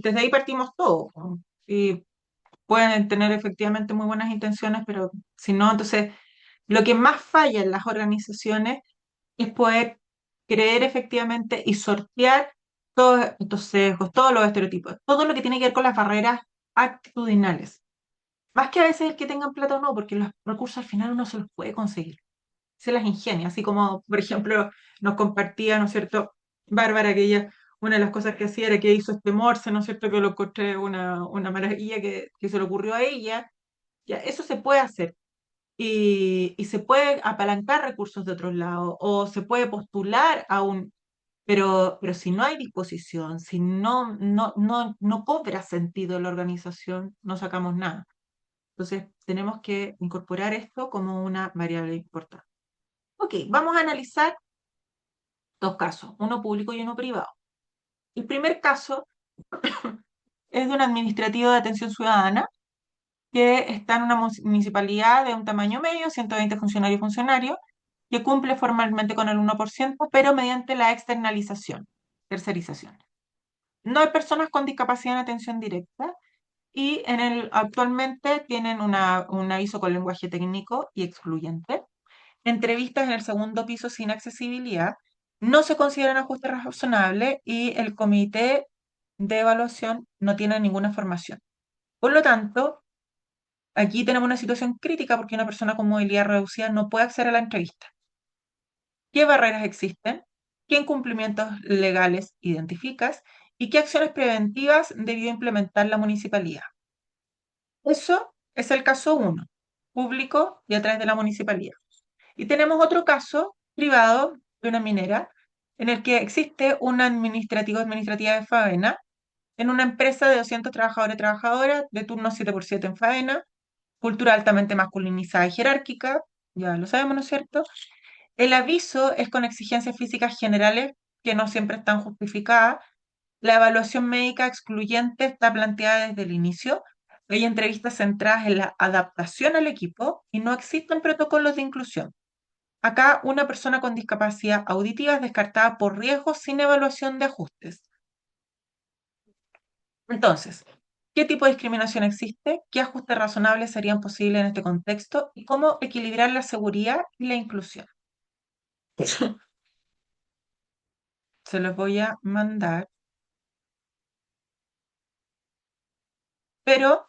desde ahí partimos todos, ¿no? Y pueden tener efectivamente muy buenas intenciones, pero si no, entonces lo que más falla en las organizaciones es poder creer efectivamente y sortear todos estos sesgos, todos los estereotipos, todo lo que tiene que ver con las barreras actitudinales. Más que a veces el que tengan plata o no, porque los recursos al final uno se los puede conseguir, se las ingenia, así como, por ejemplo, nos compartía, ¿no es cierto?, Bárbara, que ella, una de las cosas que hacía era que hizo este morse, ¿no es cierto?, que lo encontré una maravilla que se le ocurrió a ella, ya, eso se puede hacer. Y se puede apalancar recursos de otros lados o se puede postular a un, pero si no hay disposición, si no cobra sentido la organización, no sacamos nada. Entonces, tenemos que incorporar esto como una variable importante. Ok, vamos a analizar dos casos, uno público y uno privado. El primer caso es de un administrativo de atención ciudadana que está en una municipalidad de un tamaño medio, 120 funcionarios y funcionarios, que cumple formalmente con el 1%, pero mediante la externalización, tercerización. No hay personas con discapacidad en atención directa y actualmente tienen un aviso con lenguaje técnico y excluyente. Entrevistas en el segundo piso sin accesibilidad. No se consideran ajustes razonables y el comité de evaluación no tiene ninguna formación. Por lo tanto, aquí tenemos una situación crítica porque una persona con movilidad reducida no puede acceder a la entrevista. ¿Qué barreras existen? ¿Qué incumplimientos legales identificas? ¿Y qué acciones preventivas debió implementar la municipalidad? Eso es el caso 1, público y a través de la municipalidad. Y tenemos otro caso privado de una minera en el que existe un administrativa de faena en una empresa de 200 trabajadores y trabajadoras de turno 7x7 en faena, cultura altamente masculinizada y jerárquica, ya lo sabemos, ¿no es cierto? El aviso es con exigencias físicas generales que no siempre están justificadas. La evaluación médica excluyente está planteada desde el inicio, Hay entrevistas centradas en la adaptación al equipo y no existen protocolos de inclusión. Acá una persona con discapacidad auditiva es descartada por riesgo sin evaluación de ajustes. Entonces, ¿qué tipo de discriminación existe? ¿Qué ajustes razonables serían posibles en este contexto? ¿Y cómo equilibrar la seguridad y la inclusión? Se los voy a mandar, pero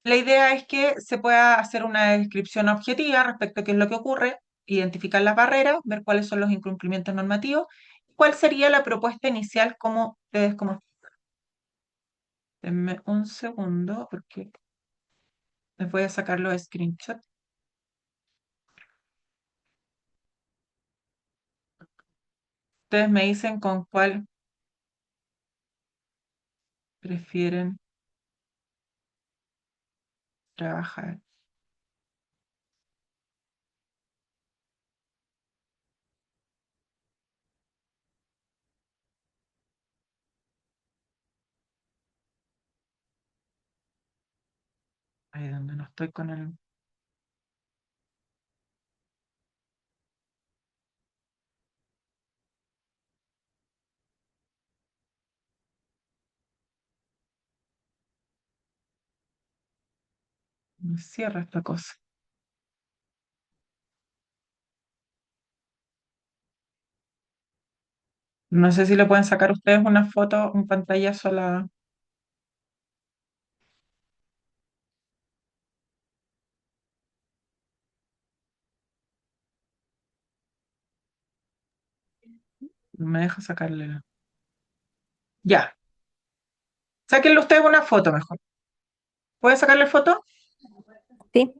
la idea es que se pueda hacer una descripción objetiva respecto a qué es lo que ocurre, identificar las barreras, ver cuáles son los incumplimientos normativos, y cuál sería la propuesta inicial como ustedes como... Denme un segundo porque les voy a sacar los screenshots. Ustedes me dicen con cuál prefieren trabajar. Ahí donde no estoy con el... Me cierra esta cosa. No sé si le pueden sacar ustedes una foto, un pantallazo a la... No me deja sacarle la... Ya. Sáquenle ustedes una foto mejor. ¿Pueden sacarle foto? Sí,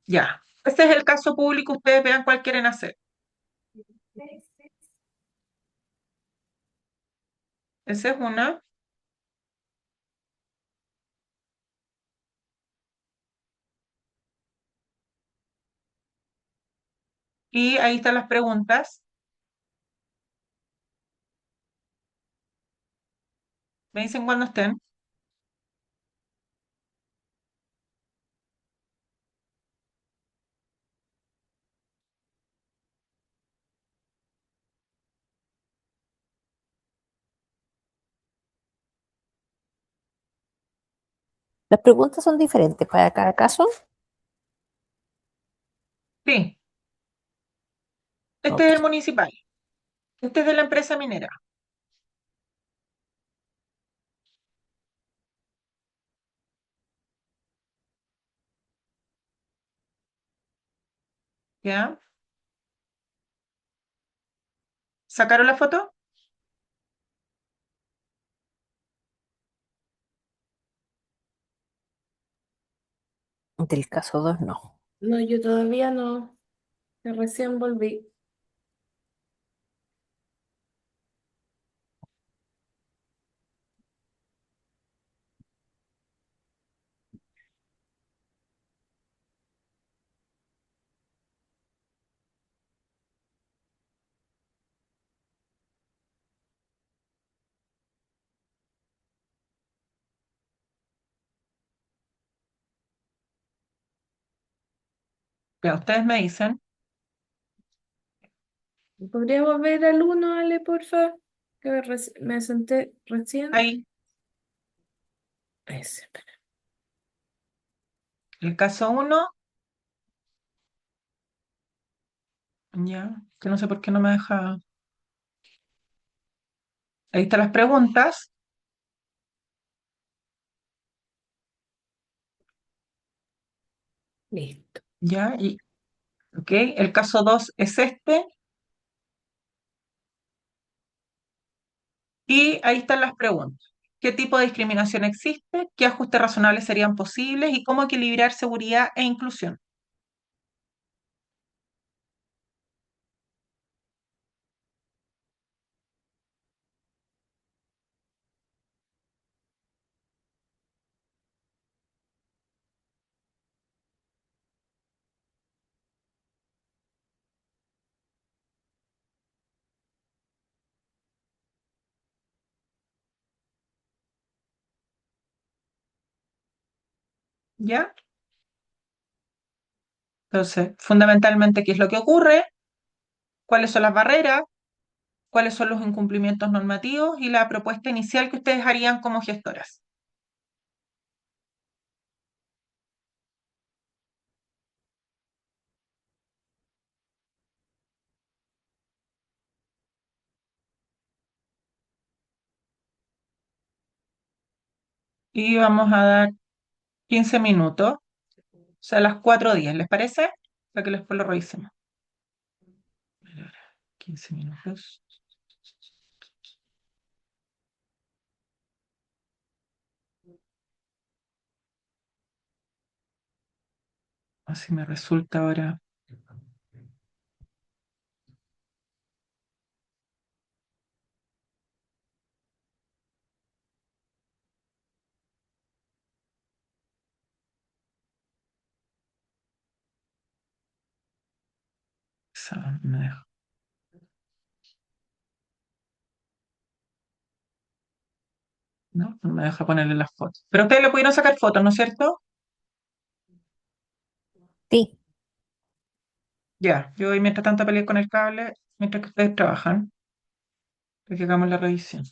Ya. Este es el caso público, ustedes vean cuál quieren hacer. Esa es una. Y ahí están las preguntas. Me dicen cuando estén. las preguntas son diferentes para cada caso. Sí. Este Ok. es el municipal. Este es de la empresa minera. ¿Ya? ¿Sacaron la foto? Del caso 2 no. No, yo todavía no. Que recién volví. Ya, ustedes me dicen. ¿Podríamos ver al uno, Ale, porfa? Que me senté recién. Ahí, Ese. el caso uno. Ya, que no sé por qué no me deja. Ahí están las preguntas. Listo. Ya, y ok. El caso 2 es este. Y ahí están las preguntas. ¿Qué tipo de discriminación existe? ¿Qué ajustes razonables serían posibles? ¿Y cómo equilibrar seguridad e inclusión? ¿ya? Entonces, fundamentalmente, ¿qué es lo que ocurre? ¿Cuáles son las barreras? ¿Cuáles son los incumplimientos normativos? Y la propuesta inicial que ustedes harían como gestoras. Y vamos a dar 15 minutos, o sea, las 4:10, ¿les parece? Para que después lo revisemos. 15 minutos. Así me resulta ahora. Me deja. No, no me deja ponerle las fotos. Pero ustedes le pudieron sacar fotos, ¿no es cierto? Sí, Ya, yo voy mientras tanto a pelear con el cable, mientras que ustedes trabajan, para que hagamos la revisión.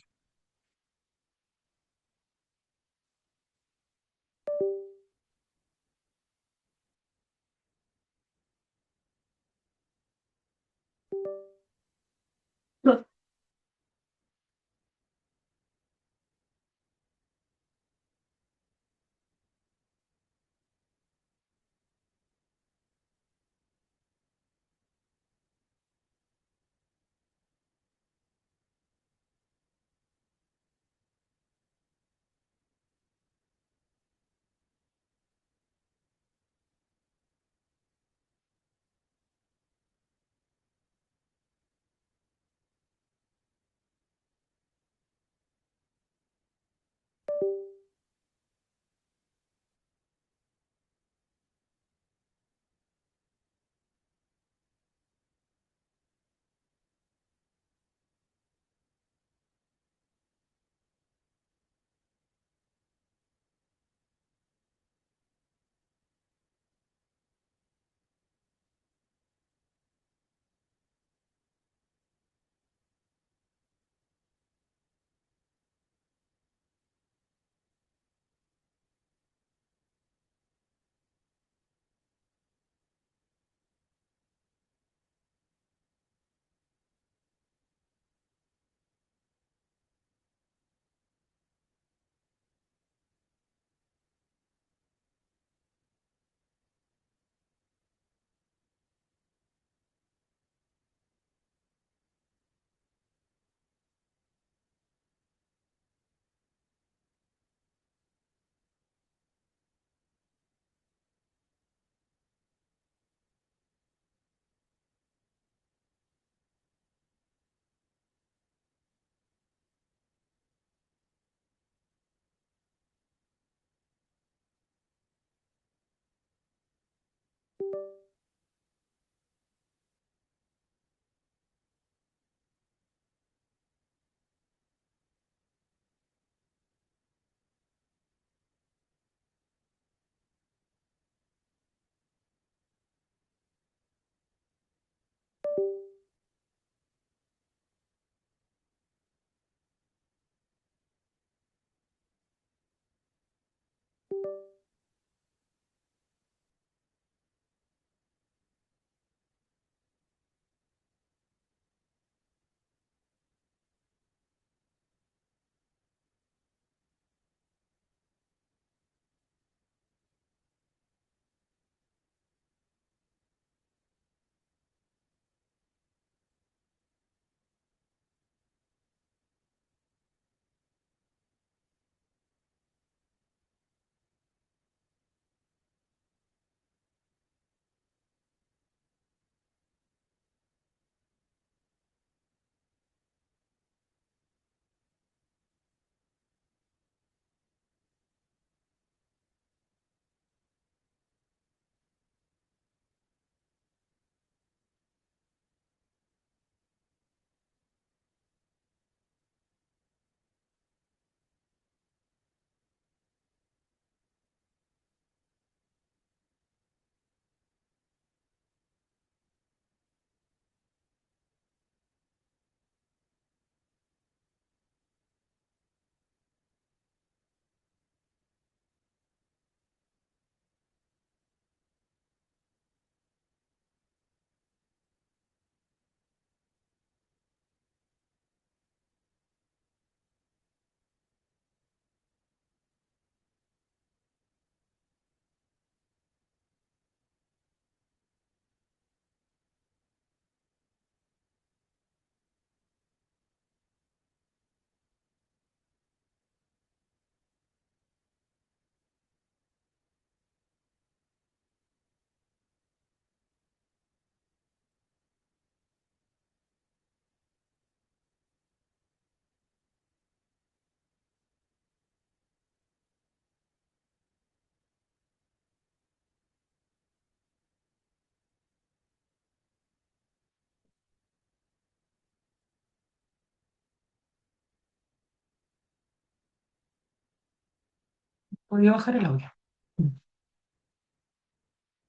Podría bajar el audio.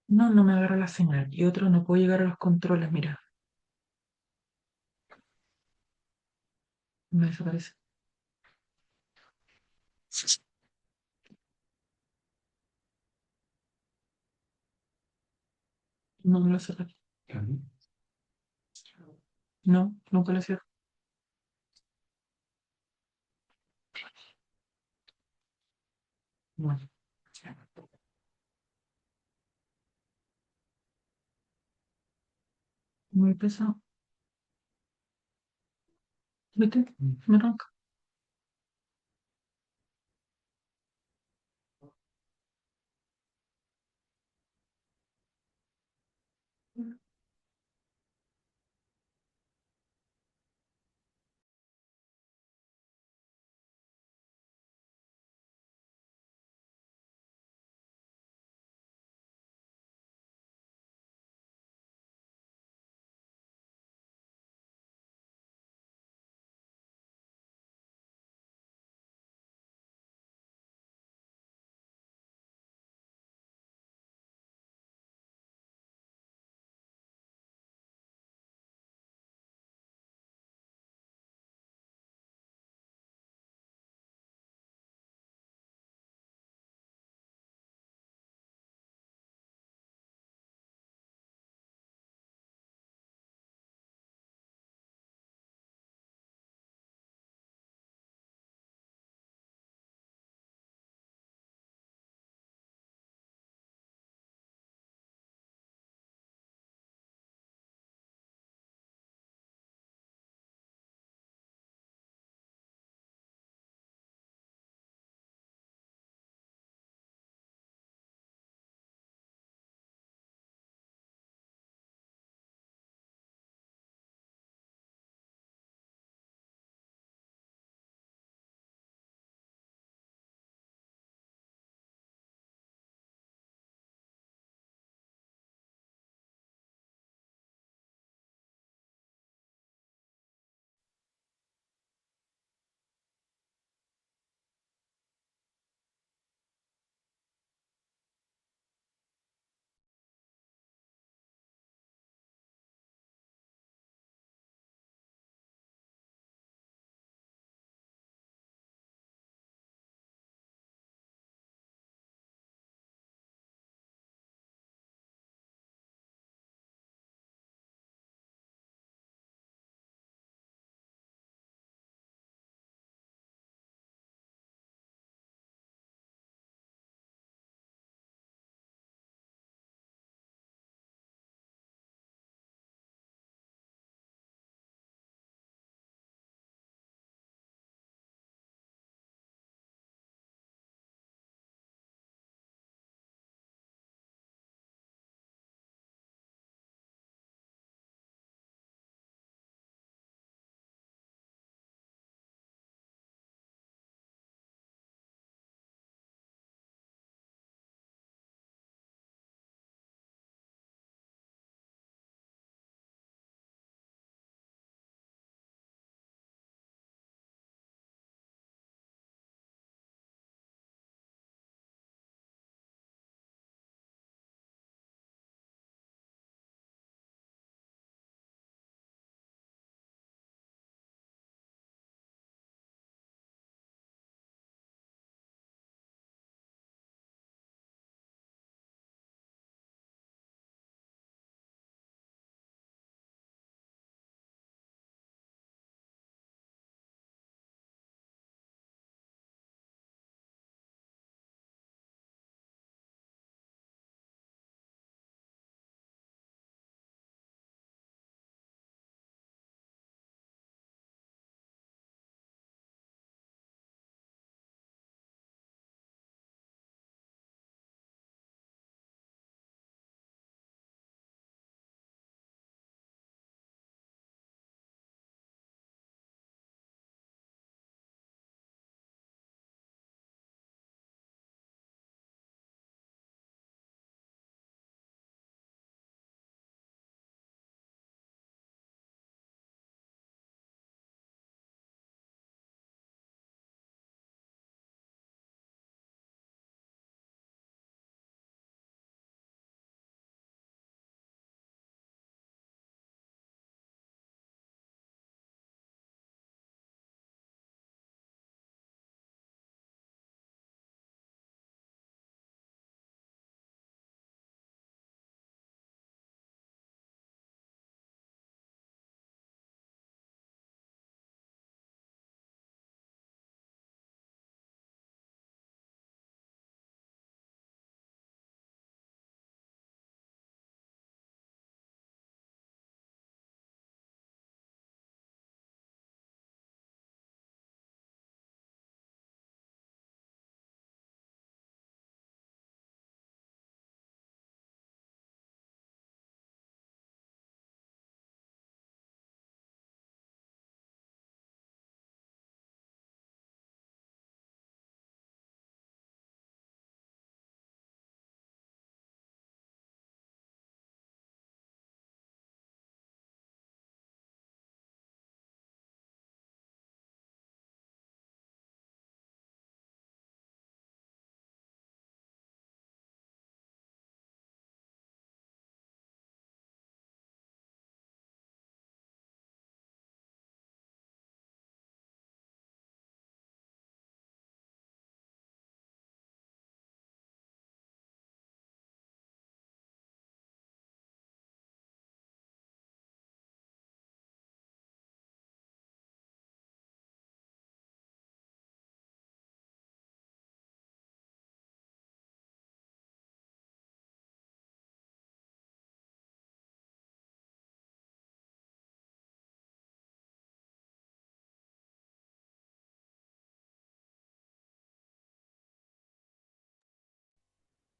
No, no me agarra la señal. Y otro, no puedo llegar a los controles, mira. Me desaparece. No me lo cerré. No, nunca lo cierro. Bueno, muy pesado. ¿Viste? Me arranca.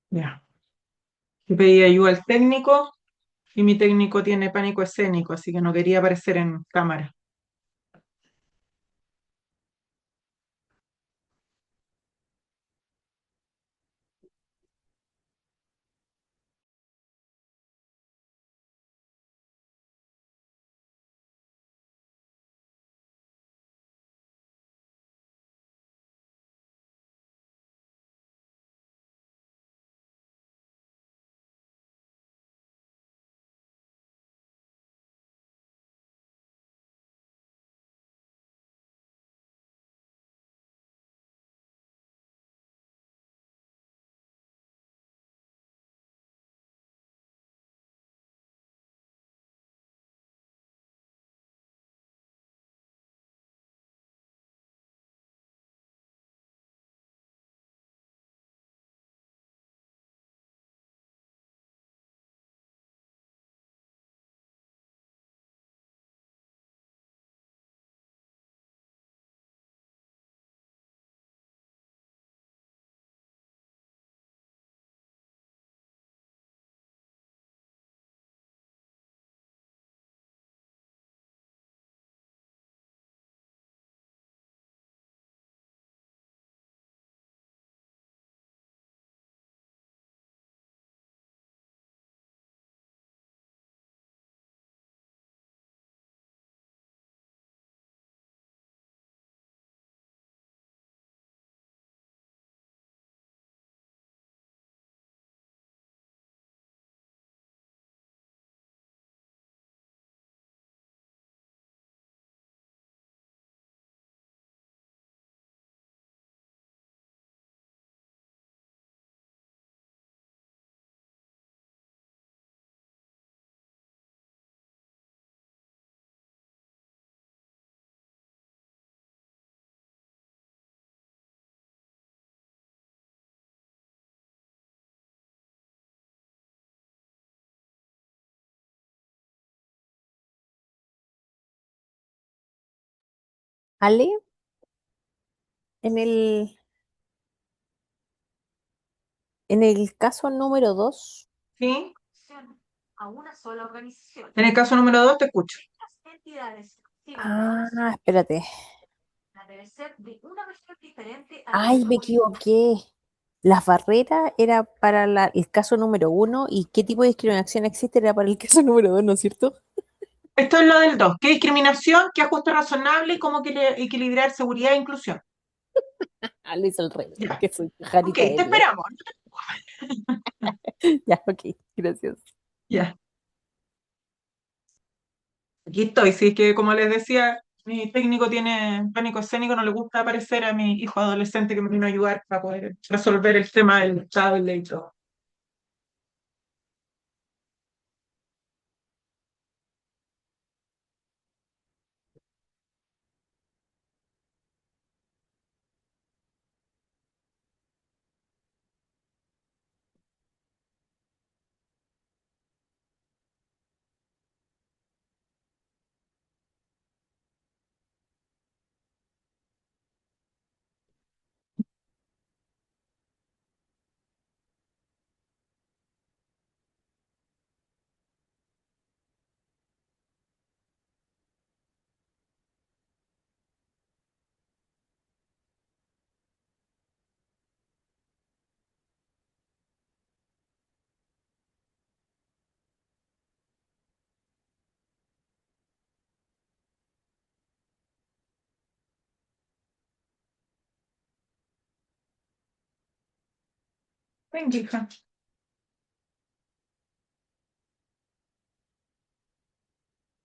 Ya. Yo pedí ayuda al técnico y mi técnico tiene pánico escénico, así que no quería aparecer en cámara. Ale, en el caso número 2. ¿Sí? En el caso número 2 te escucho. Ah, espérate. Ay, me equivoqué. Las barreras era para el caso número 1 y qué tipo de discriminación existe era para el caso número 2, ¿no es cierto? Esto es lo del 2. ¿Qué discriminación? ¿Qué ajuste razonable? ¿Y cómo equilibrar seguridad e inclusión? Ah, lo hice al revés, Ya. que soy Ok, Jarita te Elias. esperamos. Ya, ok, gracias. Ya. Aquí estoy. Sí, es que como les decía, mi técnico tiene pánico escénico, no le gusta aparecer a mi hijo adolescente que me vino a ayudar para poder resolver el tema del tablet y todo. Venga, hija.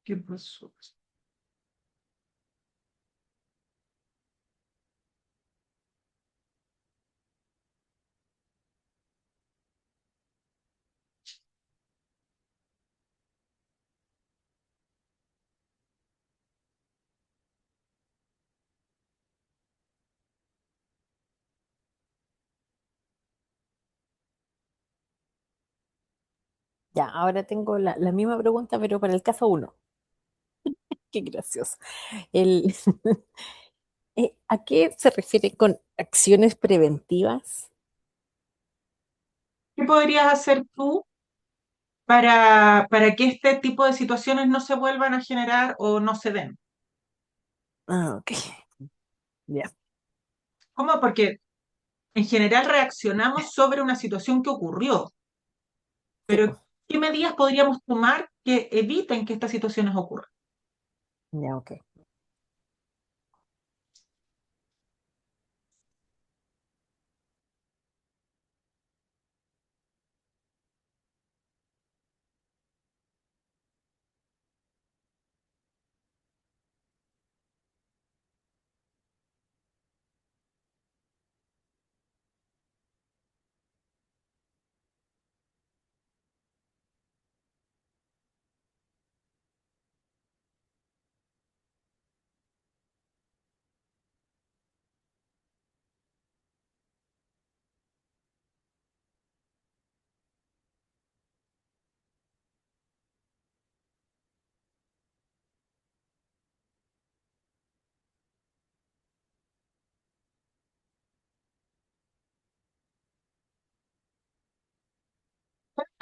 ¿Qué pasó? Ya, ahora tengo la misma pregunta, pero para el caso 1. Qué gracioso. El, ¿A qué se refiere con acciones preventivas? ¿Qué podrías hacer tú para que este tipo de situaciones no se vuelvan a generar o no se den? Ah, ok. Ya. ¿Cómo? Porque en general reaccionamos sobre una situación que ocurrió, Sí, pues. pero ¿qué medidas podríamos tomar que eviten que estas situaciones ocurran? Ya, ok.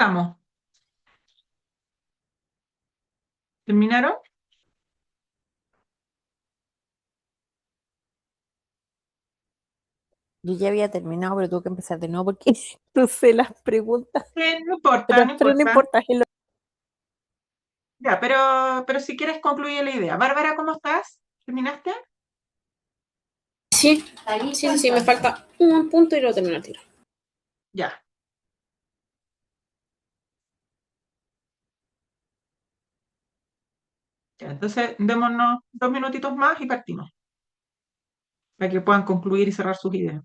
Estamos. ¿Terminaron? Yo ya había terminado, pero tuve que empezar de nuevo porque no sé las preguntas. No importa, no Pero no importa. importa. Ya, pero si quieres concluye la idea. Bárbara, ¿cómo estás? ¿Terminaste? Sí, sí, sí, me falta un punto y lo termino al tiro. Ya. Ya, entonces démonos 2 minutitos más y partimos, para que puedan concluir y cerrar sus ideas.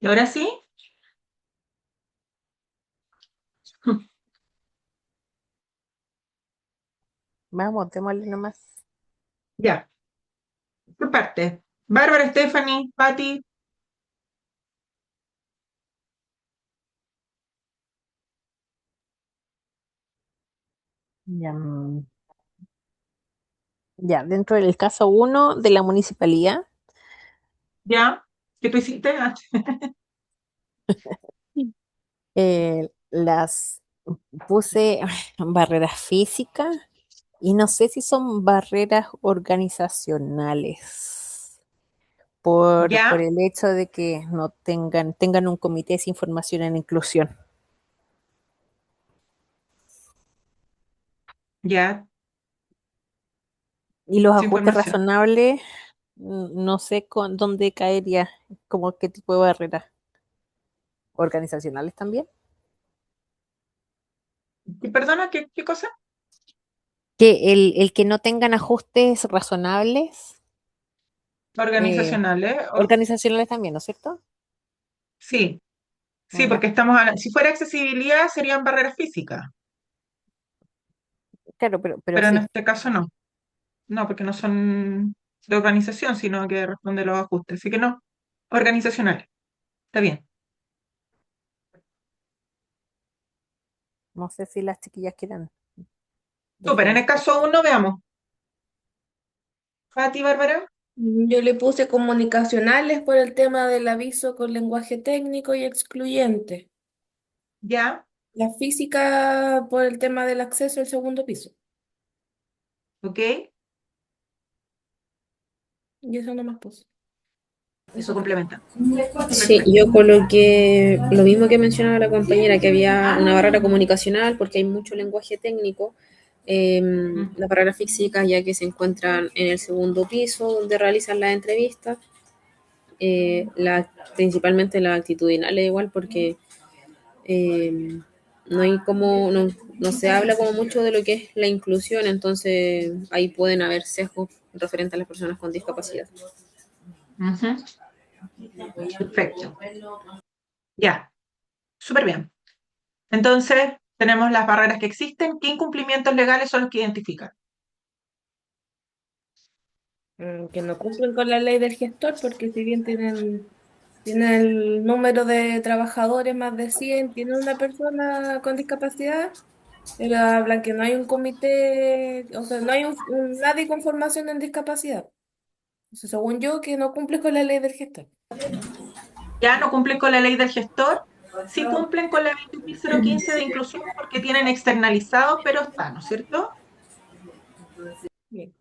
¿Y ahora sí? Vamos, démosle nomás. Ya. ¿Qué parte? Bárbara, Stephanie, Patti. Ya, ya, dentro del caso uno de la municipalidad, ¿Ya? ¿Qué tú hiciste? las puse barreras físicas y no sé si son barreras organizacionales por ¿Ya? el hecho de que no tengan un comité de información en inclusión. ¿Ya? Y los Esa ajustes información. razonables, no sé con dónde caería, como qué tipo de barreras organizacionales también. ¿Y perdona, qué cosa? Que el que no tengan ajustes razonables, eh, Organizacionales. organizacionales también, ¿no es cierto? Sí, sí, Ya, porque si fuera accesibilidad serían barreras físicas, claro, pero pero en sí, este caso no. No, porque no son de organización, sino que responden los ajustes. Así que no, organizacionales. Está bien. no sé si las chiquillas quieran Súper, en definir. el caso uno, veamos. Pati, Bárbara. Yo le puse comunicacionales por el tema del aviso con lenguaje técnico y excluyente. Ya, La física por el tema del acceso al segundo piso. ok. Y eso no más puse. Eso Eso fue. complementa. Sí, Perfecto. yo coloqué lo mismo que mencionaba la compañera, que había una barrera comunicacional porque hay mucho lenguaje técnico. Mm, Las barreras físicas ya que se encuentran en el segundo piso donde realizan las entrevistas, principalmente las actitudinales igual porque eh, no hay como, no se habla como mucho de lo que es la inclusión, entonces ahí pueden haber sesgos referentes a las personas con discapacidad. ujú, perfecto. Ya, súper bien. Entonces, tenemos las barreras que existen. ¿Qué incumplimientos legales son los que identifican? Que no cumplen con la ley del gestor porque si bien tienen el número de trabajadores más de 100 tienen una persona con discapacidad, pero hablan que no hay un comité, o sea, no hay nadie con formación en discapacidad. O sea, según yo, que no cumple con la ley del gestor. Ya no cumplen con la ley del gestor, sí cumplen con la 20.015 de inclusión porque tienen externalizado, pero está, ¿no es cierto? Bien.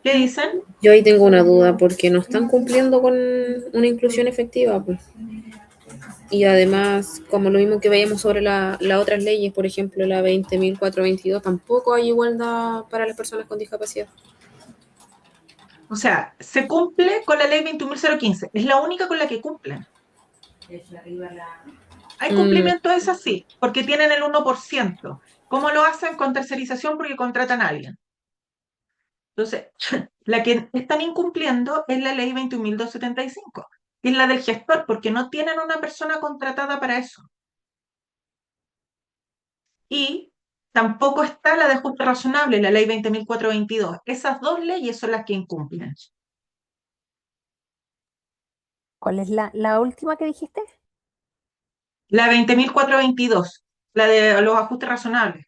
¿Qué dicen? Yo ahí tengo una duda porque no están cumpliendo con una inclusión efectiva, pues. Y además, como lo mismo que veíamos sobre las otras leyes, por ejemplo, la 20.422, tampoco hay igualdad para las personas con discapacidad. O sea, se cumple con la ley 21.015, es la única con la que cumplen. Hay Mm, cumplimiento, es así, porque tienen el 1%. ¿Cómo lo hacen? Con tercerización porque contratan a alguien. Entonces, la que están incumpliendo es la ley 21.275, que es la del gestor, porque no tienen una persona contratada para eso. Y tampoco está la de ajuste razonable, la ley 20.422. Esas dos leyes son las que incumplen. ¿Cuál es la última que dijiste? La 20.422, la de los ajustes razonables,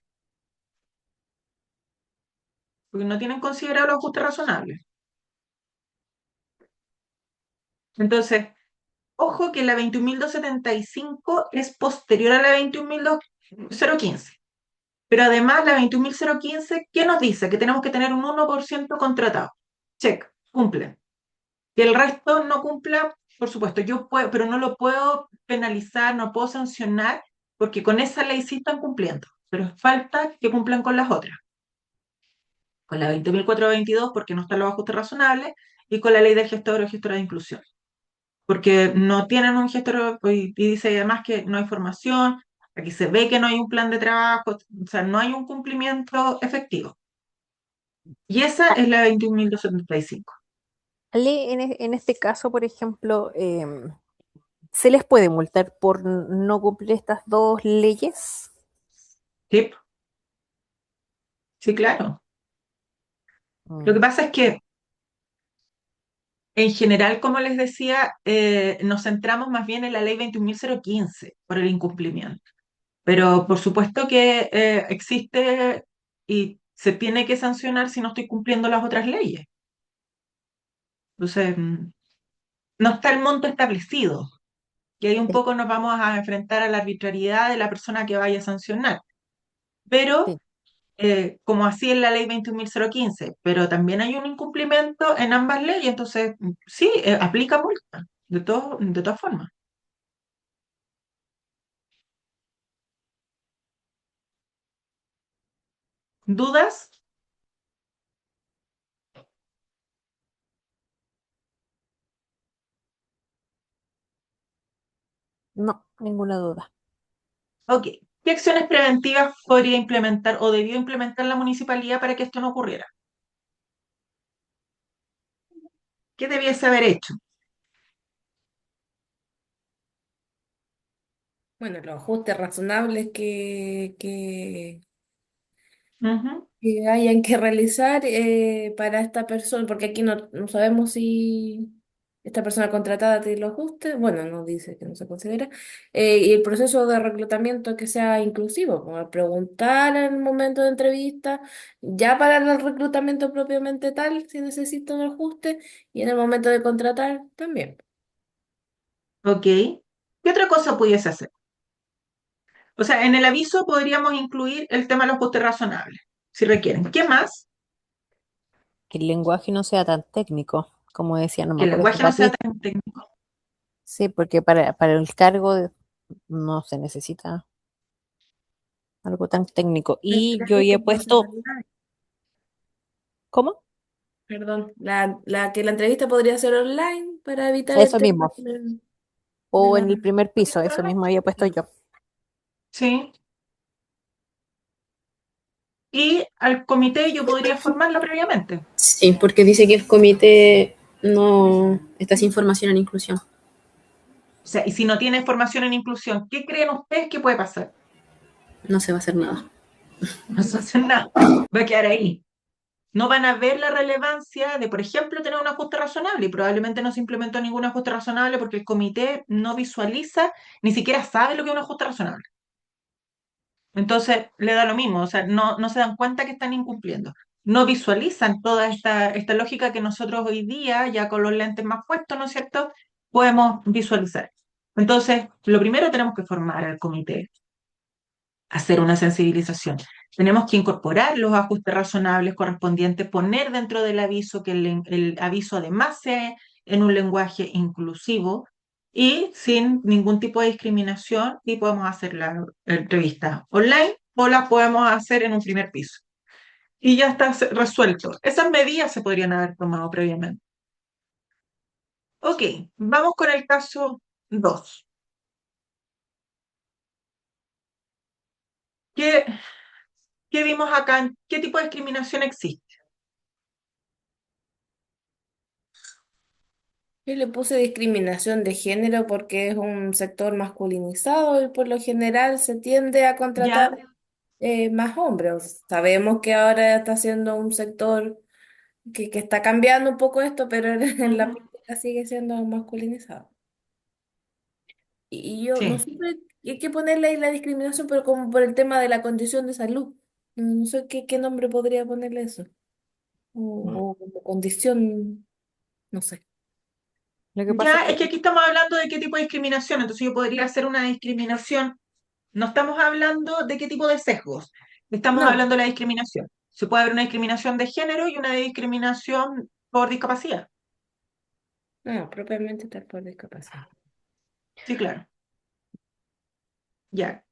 porque no tienen considerado los ajustes razonables. Entonces, ojo que la 21.275 es posterior a la 21.015. Pero además la 21.015, ¿qué nos dice? Que tenemos que tener un 1% contratado. Check, cumple. Que el resto no cumpla, por supuesto, yo puedo, pero no lo puedo penalizar, no puedo sancionar, porque con esa ley sí están cumpliendo. Pero falta que cumplan con las otras. Con la 20.422 porque no están los ajustes razonables, y con la ley del gestor o gestora de inclusión. Porque no tienen un gestor, y dice además que no hay formación, aquí se ve que no hay un plan de trabajo, o sea, no hay un cumplimiento efectivo. Y esa Ah, es la 21.275. Ale, en este caso, por ejemplo, ¿se les puede multar por no cumplir estas dos leyes? Sí, sí, claro. Lo que Mm, pasa es que en general, como les decía, nos centramos más bien en la ley 21.015 por el incumplimiento. Pero por supuesto que existe y se tiene que sancionar si no estoy cumpliendo las otras leyes. Entonces, no está el monto establecido. Y ahí un sí, poco nos vamos a enfrentar a la arbitrariedad de la persona que vaya a sancionar. Pero, sí. como así en la ley 21.015, pero también hay un incumplimiento en ambas leyes, entonces sí, aplica multa, de todas formas. ¿Dudas? No, ninguna duda. Ok. ¿Qué acciones preventivas podría implementar o debió implementar la municipalidad para que esto no ocurriera? ¿Qué debiese haber hecho? Bueno, los ajustes razonables Ujú. que hayan que realizar para esta persona, porque aquí no sabemos si esta persona contratada tiene los ajustes, bueno, no dice que no se considera, y el proceso de reclutamiento que sea inclusivo, como preguntar en el momento de entrevista, ya para el reclutamiento propiamente tal, si necesita un ajuste, y en el momento de contratar también. Ok. ¿Qué otra cosa pudiese hacer? O sea, en el aviso podríamos incluir el tema de los costes razonables, si requieren. ¿Qué más? Que el lenguaje no sea tan técnico, como decía, no me Que el acuerdo si lenguaje no sea Pati. tan técnico. Sí, porque para el cargo no se necesita algo tan técnico. En Y este yo ya he ajuste puede ser puesto, online. ¿cómo? Perdón, la entrevista podría ser online para evitar el Eso tema mismo. de O la... en el primer piso, eso mismo había puesto yo. Sí. Y al comité yo podría formarlo previamente. Sí, porque dice que el comité no está sin formación en inclusión. O sea, y si no tiene formación en inclusión, ¿qué creen ustedes que puede pasar? No se va a hacer nada. No se hace nada. Va a quedar ahí. No van a ver la relevancia de, por ejemplo, tener un ajuste razonable y probablemente no se implementó ningún ajuste razonable porque el comité no visualiza, ni siquiera sabe lo que es un ajuste razonable. Entonces, le da lo mismo, o sea, no se dan cuenta que están incumpliendo. No visualizan toda esta lógica que nosotros hoy día, ya con los lentes más puestos, ¿no es cierto?, podemos visualizar. Entonces, lo primero tenemos que formar al comité, hacer una sensibilización. Tenemos que incorporar los ajustes razonables correspondientes, poner dentro del aviso que el aviso además sea en un lenguaje inclusivo y sin ningún tipo de discriminación y podemos hacer la entrevista online o la podemos hacer en un primer piso. Y ya está resuelto. Esas medidas se podrían haber tomado previamente. Ok, vamos con el caso 2. ¿Qué, qué vimos acá? ¿Qué tipo de discriminación existe? Yo le puse discriminación de género porque es un sector masculinizado y por lo general se tiende a ¿Ya? contratar más hombres. Sabemos que ahora está siendo un sector que está cambiando un poco esto, pero en la Ujú. práctica sigue siendo masculinizado. Y yo no Sí. siempre hay que ponerle ahí la discriminación, pero como por el tema de la condición de salud. No sé qué nombre podría ponerle eso. O como condición, no sé. Lo que pasa es Ya, es que que aquí estamos hablando de qué tipo de discriminación, entonces yo podría hacer una discriminación. No estamos hablando de qué tipo de sesgos, estamos No, hablando de la discriminación. Se puede haber una discriminación de género y una discriminación por discapacidad. no, propiamente tal por discapacidad. Sí, claro. Ya.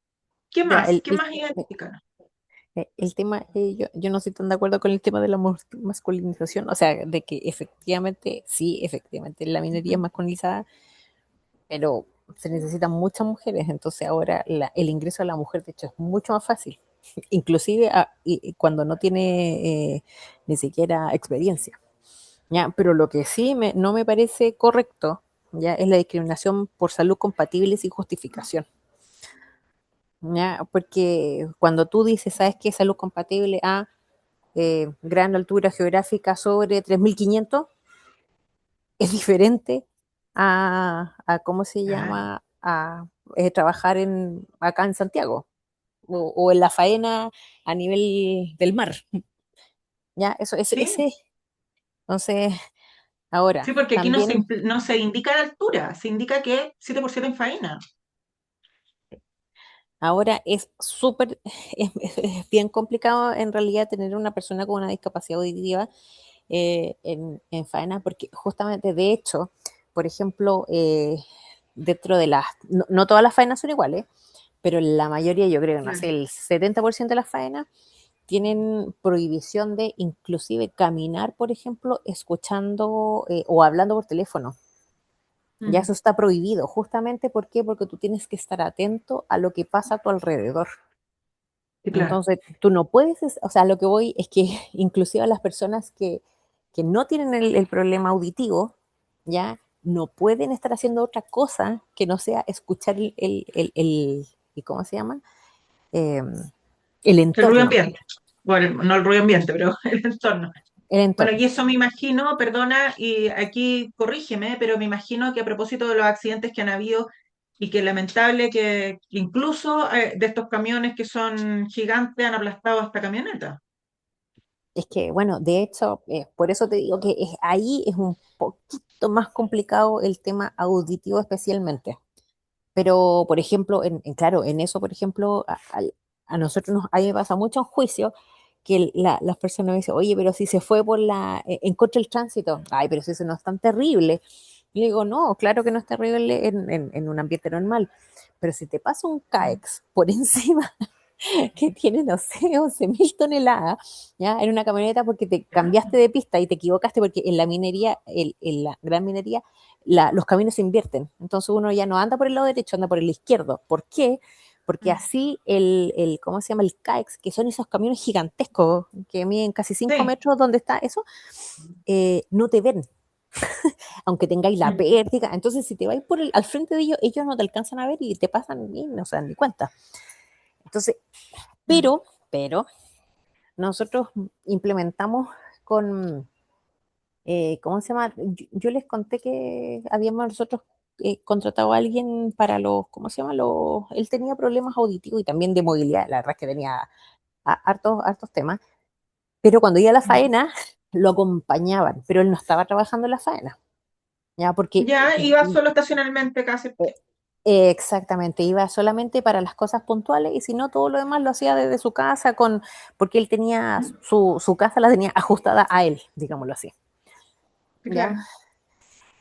¿Qué ya, más? ¿Qué más identifican? el tema, yo no estoy tan de acuerdo con el tema de la masculinización, o sea, de que efectivamente, sí, efectivamente, la minería es masculinizada, pero se necesitan muchas mujeres, entonces ahora el ingreso a la mujer, de hecho, es mucho más fácil, inclusive y cuando no tiene ni siquiera experiencia. ¿ya? Pero lo que sí no me parece correcto, ¿ya? Es la discriminación por salud compatible sin justificación, ¿ya? Porque cuando tú dices, ¿sabes qué? Salud compatible a gran altura geográfica sobre 3.500 es diferente ¿cómo se Claro. llama? Trabajar acá en Santiago o en la faena a nivel del mar. ¿Ya? Sí, Entonces, ahora, sí, porque aquí no se, también, no se indica la altura, se indica que 7% en faena. ahora es súper, es bien complicado en realidad tener una persona con una discapacidad auditiva en faena, porque justamente, de hecho, por ejemplo, dentro de no todas las faenas son iguales, pero la mayoría, yo creo, no sé, Claro. el 70% de las faenas tienen prohibición de inclusive caminar, por ejemplo, escuchando o hablando por teléfono. Ya Mm, eso está prohibido, justamente ¿por qué? Porque tú tienes que estar atento a lo que pasa a tu alrededor. sí, claro. Entonces, tú no puedes, o sea, lo que voy es que inclusive a las personas que no tienen el problema auditivo, ya no pueden estar haciendo otra cosa que no sea escuchar ¿y cómo se llama? Eh, el El ruido entorno, ambiente. Bueno, no el ruido ambiente, pero el entorno. el Bueno, entorno. y eso me imagino, perdona, y aquí corrígeme, pero me imagino que a propósito de los accidentes que han habido y que lamentable que incluso de estos camiones que son gigantes han aplastado hasta camionetas. Es que, bueno, de hecho, por eso te digo que ahí es un poquito más complicado el tema auditivo especialmente. Pero, por ejemplo, claro, en eso, por ejemplo, a nosotros a mí me pasa mucho en juicio que las personas me dicen, oye, pero si se fue en contra del tránsito, ay, pero si eso no es tan terrible. Y le digo, no, claro que no es terrible en un ambiente normal, pero si te pasa un CAEX por encima que tiene, no sé, 11.000 toneladas, ¿ya? En una camioneta porque te cambiaste de pista y te equivocaste porque en la minería, en la gran minería, los caminos se invierten. Entonces uno ya no anda por el lado derecho, anda por el izquierdo. ¿Por qué? Porque así ¿cómo se llama? El CAEX, que son esos camiones gigantescos que miden casi 5 Sí. metros, donde está eso, no te ven, aunque tengáis la Mm, pértiga. Entonces, si te vais al frente de ellos no te alcanzan a ver y te pasan y no se dan ni cuenta. Entonces, mm. pero nosotros implementamos con, ¿cómo se llama? Yo les conté que habíamos nosotros contratado a alguien para ¿cómo se llama? Él tenía problemas auditivos y también de movilidad, la verdad es que tenía hartos temas, pero cuando iba a la Mm. faena lo acompañaban, pero él no estaba trabajando en la faena, ¿ya? Porque Ya iba solo estacionalmente casi. eh, exactamente, iba solamente para las cosas puntuales y si no, todo lo demás lo hacía desde su casa, porque él tenía su casa, la tenía ajustada a él, digámoslo así. Sí, ¿Ya? claro.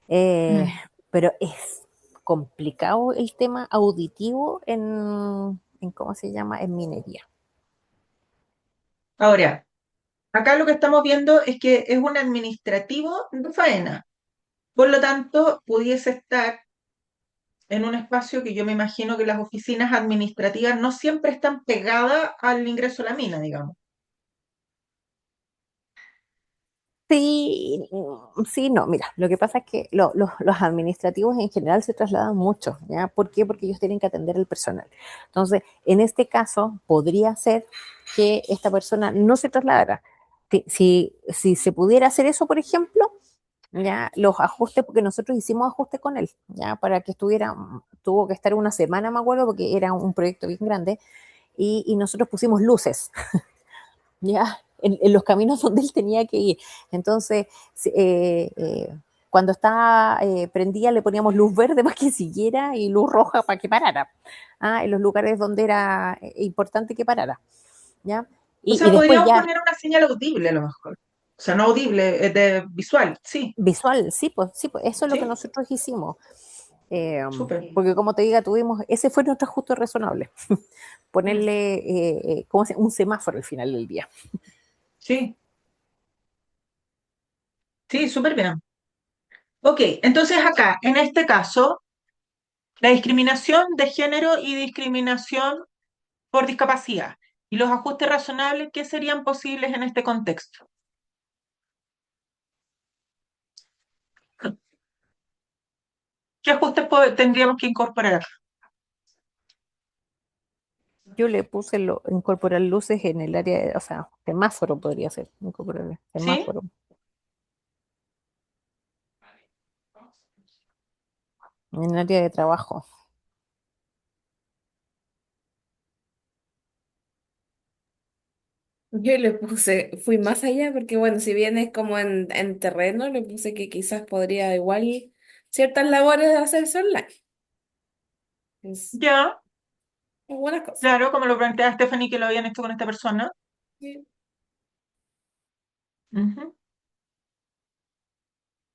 Eh, Mm. pero es complicado el tema auditivo ¿cómo se llama? En minería. Ahora, acá lo que estamos viendo es que es un administrativo de faena. Por lo tanto, pudiese estar en un espacio que yo me imagino que las oficinas administrativas no siempre están pegadas al ingreso a la mina, digamos. Sí, sí, no, mira, lo que pasa es que los administrativos en general se trasladan mucho, ¿ya? ¿Por qué? Porque ellos tienen que atender al personal. Entonces, en este caso, podría ser que esta persona no se trasladara. Si se pudiera hacer eso, por ejemplo, ya los ajustes, porque nosotros hicimos ajustes con él, ya para que tuvo que estar una semana, me acuerdo, porque era un proyecto bien grande, y nosotros pusimos luces, ya, en los caminos donde él tenía que ir. Entonces, cuando estaba prendida le poníamos luz verde para que siguiera y luz roja para que parara, en los lugares donde era importante que parara, ¿ya? O Y sea, después podríamos ya poner una señal audible a lo mejor. O sea, no audible, de visual, sí, visual, sí, pues eso es lo que sí, nosotros hicimos. Eh, súper. Porque como te diga, ese fue nuestro ajuste razonable, Mm, ponerle un semáforo al final del día. sí, sí, súper bien. Ok, entonces acá, en este caso, la discriminación de género y discriminación por discapacidad y los ajustes razonables, ¿qué serían posibles en este contexto? tendríamos que incorporar? Yo le puse incorporar luces en el área, o sea, semáforo podría ser, incorporar ¿Sí? semáforo en el área de trabajo. Yo le puse, fui más allá porque bueno, si bien es como en terreno, le puse que quizás podría igual ciertas labores hacerse online. Ya, Es buenas cosas. claro, como lo plantea Stephanie que lo habían hecho con esta persona. Sí. Ujú.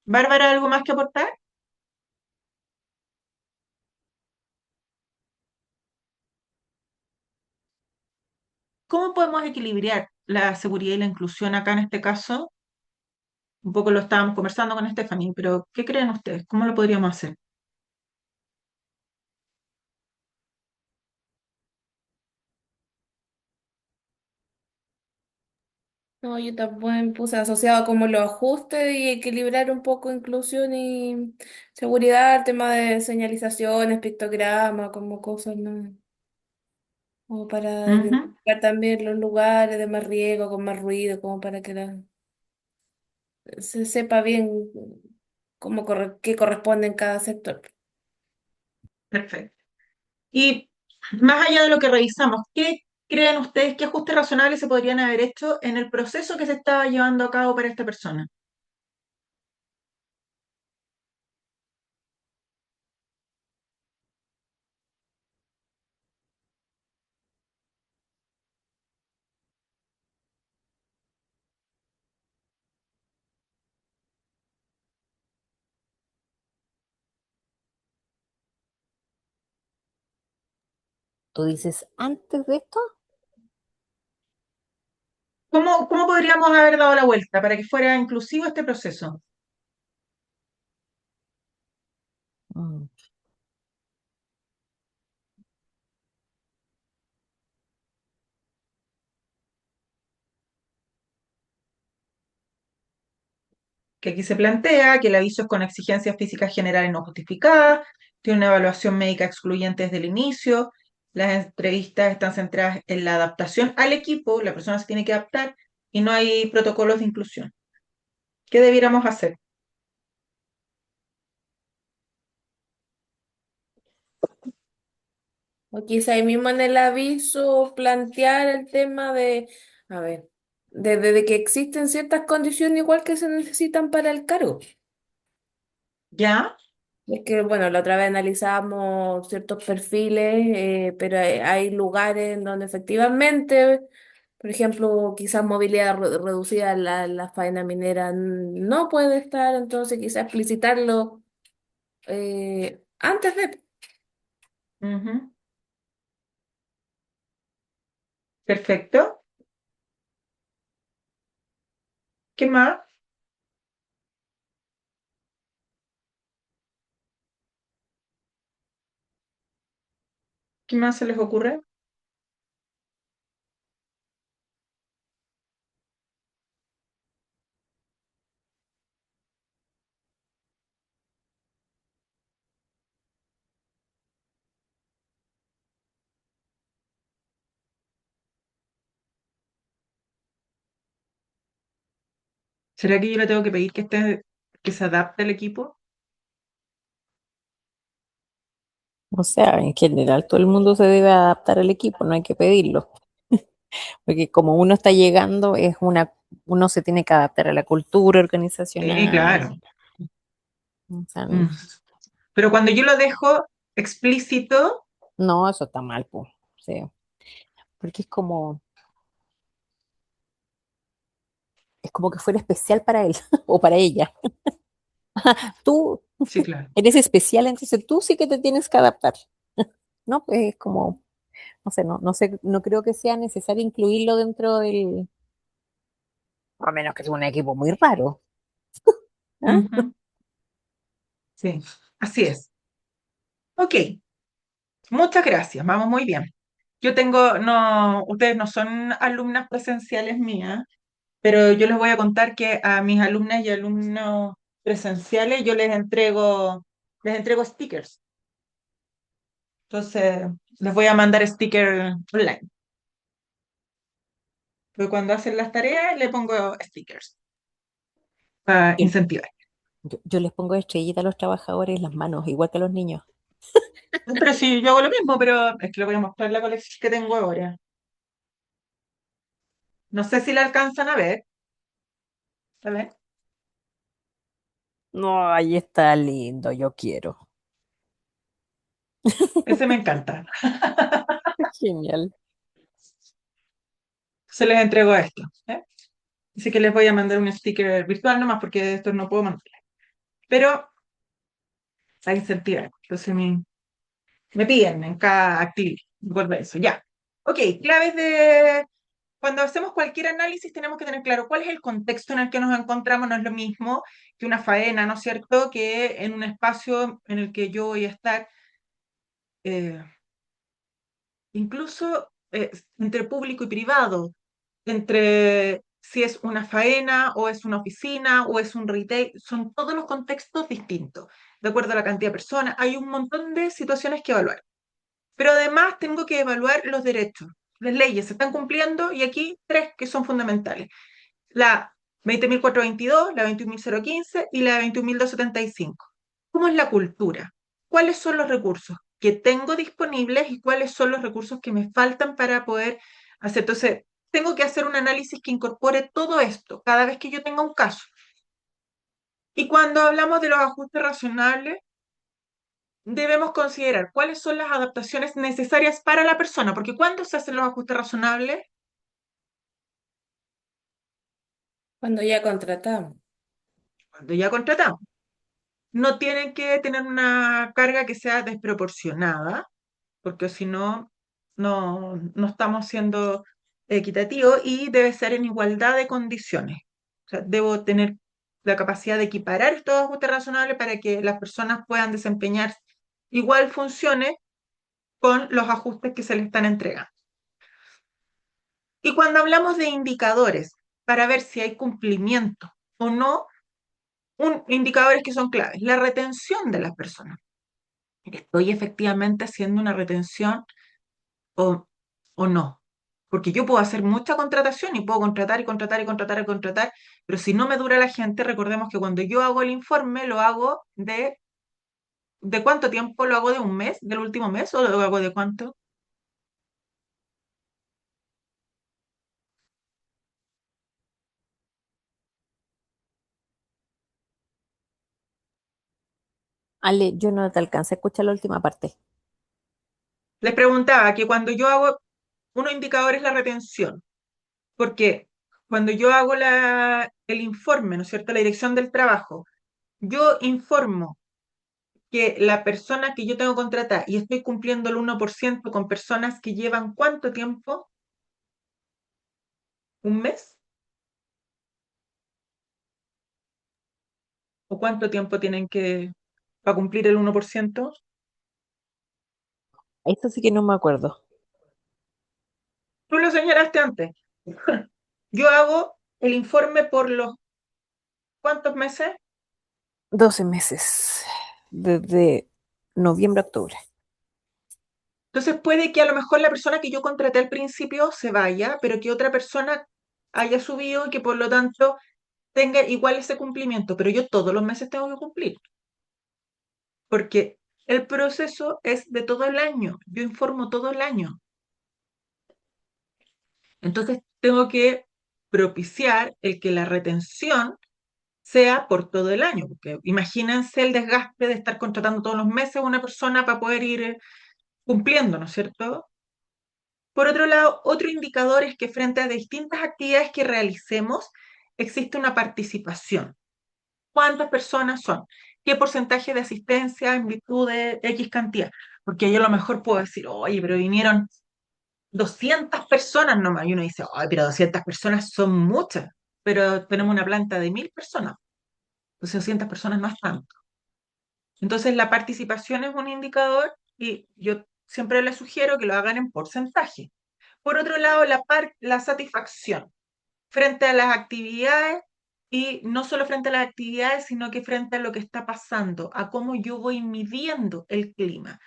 Bárbara, ¿algo más que aportar? ¿Cómo podemos equilibrar la seguridad y la inclusión acá en este caso? Un poco lo estábamos conversando con Stephanie, pero ¿qué creen ustedes? ¿Cómo lo podríamos hacer? No, yo también puse asociado como los ajustes y equilibrar un poco inclusión y seguridad, tema de señalizaciones, pictograma, como cosas, ¿no? Como para Ujú. identificar también los lugares de más riesgo, con más ruido, como para que se sepa bien qué corresponde en cada sector. Perfecto. Y más allá de lo que revisamos, ¿qué creen ustedes, qué ajustes razonables se podrían haber hecho en el proceso que se estaba llevando a cabo para esta persona? ¿Tú dices antes de esto? ¿Cómo podríamos haber dado la vuelta para que fuera inclusivo este proceso? Mm. Que aquí se plantea que el aviso es con exigencias físicas generales no justificadas, tiene una evaluación médica excluyente desde el inicio, las entrevistas están centradas en la adaptación al equipo, la persona se tiene que adaptar y no hay protocolos de inclusión. ¿Qué debiéramos hacer? O quizá ahí mismo en el aviso plantear el tema de, a ver, de que existen ciertas condiciones igual que se necesitan para el cargo. ¿Ya? Es que, bueno, la otra vez analizamos ciertos perfiles, pero hay lugares en donde efectivamente, por ejemplo, quizás movilidad reducida, la faena minera no puede estar, entonces quizás explicitarlo antes de... Ujú. Perfecto. ¿Qué más? ¿Qué más se les ocurre? ¿Será que yo le tengo que pedir que se adapte al equipo? O sea, en general todo el mundo se debe adaptar al equipo, no hay que pedirlo, porque como uno está llegando, uno se tiene que adaptar a la cultura Sí, organizacional. claro. O sea, Mm. Pero cuando yo lo dejo explícito, no, eso está mal, pues. Sí, porque es como que fuera especial para él o para ella. Tú sí, claro. eres especial, entonces tú sí que te tienes que adaptar. No, pues es como, no sé, no sé, no creo que sea necesario incluirlo dentro del, a menos que sea un equipo muy raro. ¿Ah? Ujú. Sí, así es. Ok, muchas gracias, vamos muy bien. No, ustedes no son alumnas presenciales mías, pero yo les voy a contar que a mis alumnas y alumnos presenciales yo les entrego stickers. Entonces, les voy a mandar sticker online. Porque cuando hacen las tareas, le pongo stickers para Y incentivar. yo les pongo estrellita a los trabajadores en las manos, igual que a los niños. Pero sí, yo hago lo mismo, pero es que le voy a mostrar la colección que tengo ahora. No sé si la alcanzan a ver. A ver. No, ahí está lindo, yo quiero. Ese me encanta. Genial. Se les entrego esto. ¿Eh? Así que les voy a mandar un sticker virtual nomás porque de esto no puedo mandar. Pero hay incentivar. Entonces me piden en cada actividad. Vuelve eso. Ya. Ok, claves de... Cuando hacemos cualquier análisis tenemos que tener claro cuál es el contexto en el que nos encontramos. No es lo mismo que una faena, ¿no es cierto? Que en un espacio en el que yo voy a estar, eh, incluso entre público y privado, entre si es una faena o es una oficina o es un retail, son todos los contextos distintos, de acuerdo a la cantidad de personas. Hay un montón de situaciones que evaluar. Pero además tengo que evaluar los derechos. Las leyes se están cumpliendo y aquí tres que son fundamentales. La 20.422, la 21.015 y la 21.275. ¿Cómo es la cultura? ¿Cuáles son los recursos que tengo disponibles y cuáles son los recursos que me faltan para poder hacer? Entonces, tengo que hacer un análisis que incorpore todo esto cada vez que yo tenga un caso. Y cuando hablamos de los ajustes racionales, debemos considerar cuáles son las adaptaciones necesarias para la persona, porque cuando se hacen los ajustes razonables, Cuando ya contratamos. cuando ya contratamos, no tienen que tener una carga que sea desproporcionada, porque si no, no estamos siendo equitativos y debe ser en igualdad de condiciones. O sea, debo tener la capacidad de equiparar estos ajustes razonables para que las personas puedan desempeñar igual funciones con los ajustes que se les están entregando. Y cuando hablamos de indicadores para ver si hay cumplimiento o no, indicadores que son claves, la retención de las personas. ¿Estoy efectivamente haciendo una retención o, o no? Porque yo puedo hacer mucha contratación y puedo contratar y contratar y contratar y contratar, pero si no me dura la gente, recordemos que cuando yo hago el informe, lo hago ¿de cuánto tiempo? ¿Lo hago de un mes, del último mes o lo hago de cuánto? Ale, yo no te alcancé a escuchar la última parte. Les preguntaba que cuando yo hago, uno indicador es la retención, porque cuando yo hago el informe, ¿no es cierto?, la dirección del trabajo, yo informo que la persona que yo tengo contratada y estoy cumpliendo el 1% con personas que llevan ¿cuánto tiempo? ¿Un mes? ¿O cuánto tiempo tienen que para cumplir el 1%? Esto sí que no me acuerdo. Tú lo señalaste antes. Yo hago el informe por los ¿cuántos meses? 12 meses. Desde noviembre a octubre. Entonces puede que a lo mejor la persona que yo contraté al principio se vaya, pero que otra persona haya subido y que por lo tanto tenga igual ese cumplimiento, pero yo todos los meses tengo que cumplir, porque el proceso es de todo el año, yo informo todo el año. Entonces tengo que propiciar el que la retención sea por todo el año, porque imagínense el desgaste de estar contratando todos los meses a una persona para poder ir cumpliendo, ¿no es cierto? Por otro lado, otro indicador es que frente a distintas actividades que realicemos, existe una participación. ¿Cuántas personas son? ¿Qué porcentaje de asistencia en virtud de X cantidad? Porque yo a lo mejor puedo decir, oye, pero vinieron 200 personas nomás. Y uno dice, ay, pero 200 personas son muchas. Pero tenemos una planta de 1.000 personas. Entonces 200 personas no es tanto. Entonces la participación es un indicador y yo siempre les sugiero que lo hagan en porcentaje. Por otro lado, la satisfacción frente a las actividades y no solo frente a las actividades, sino que frente a lo que está pasando, a cómo yo voy midiendo el clima.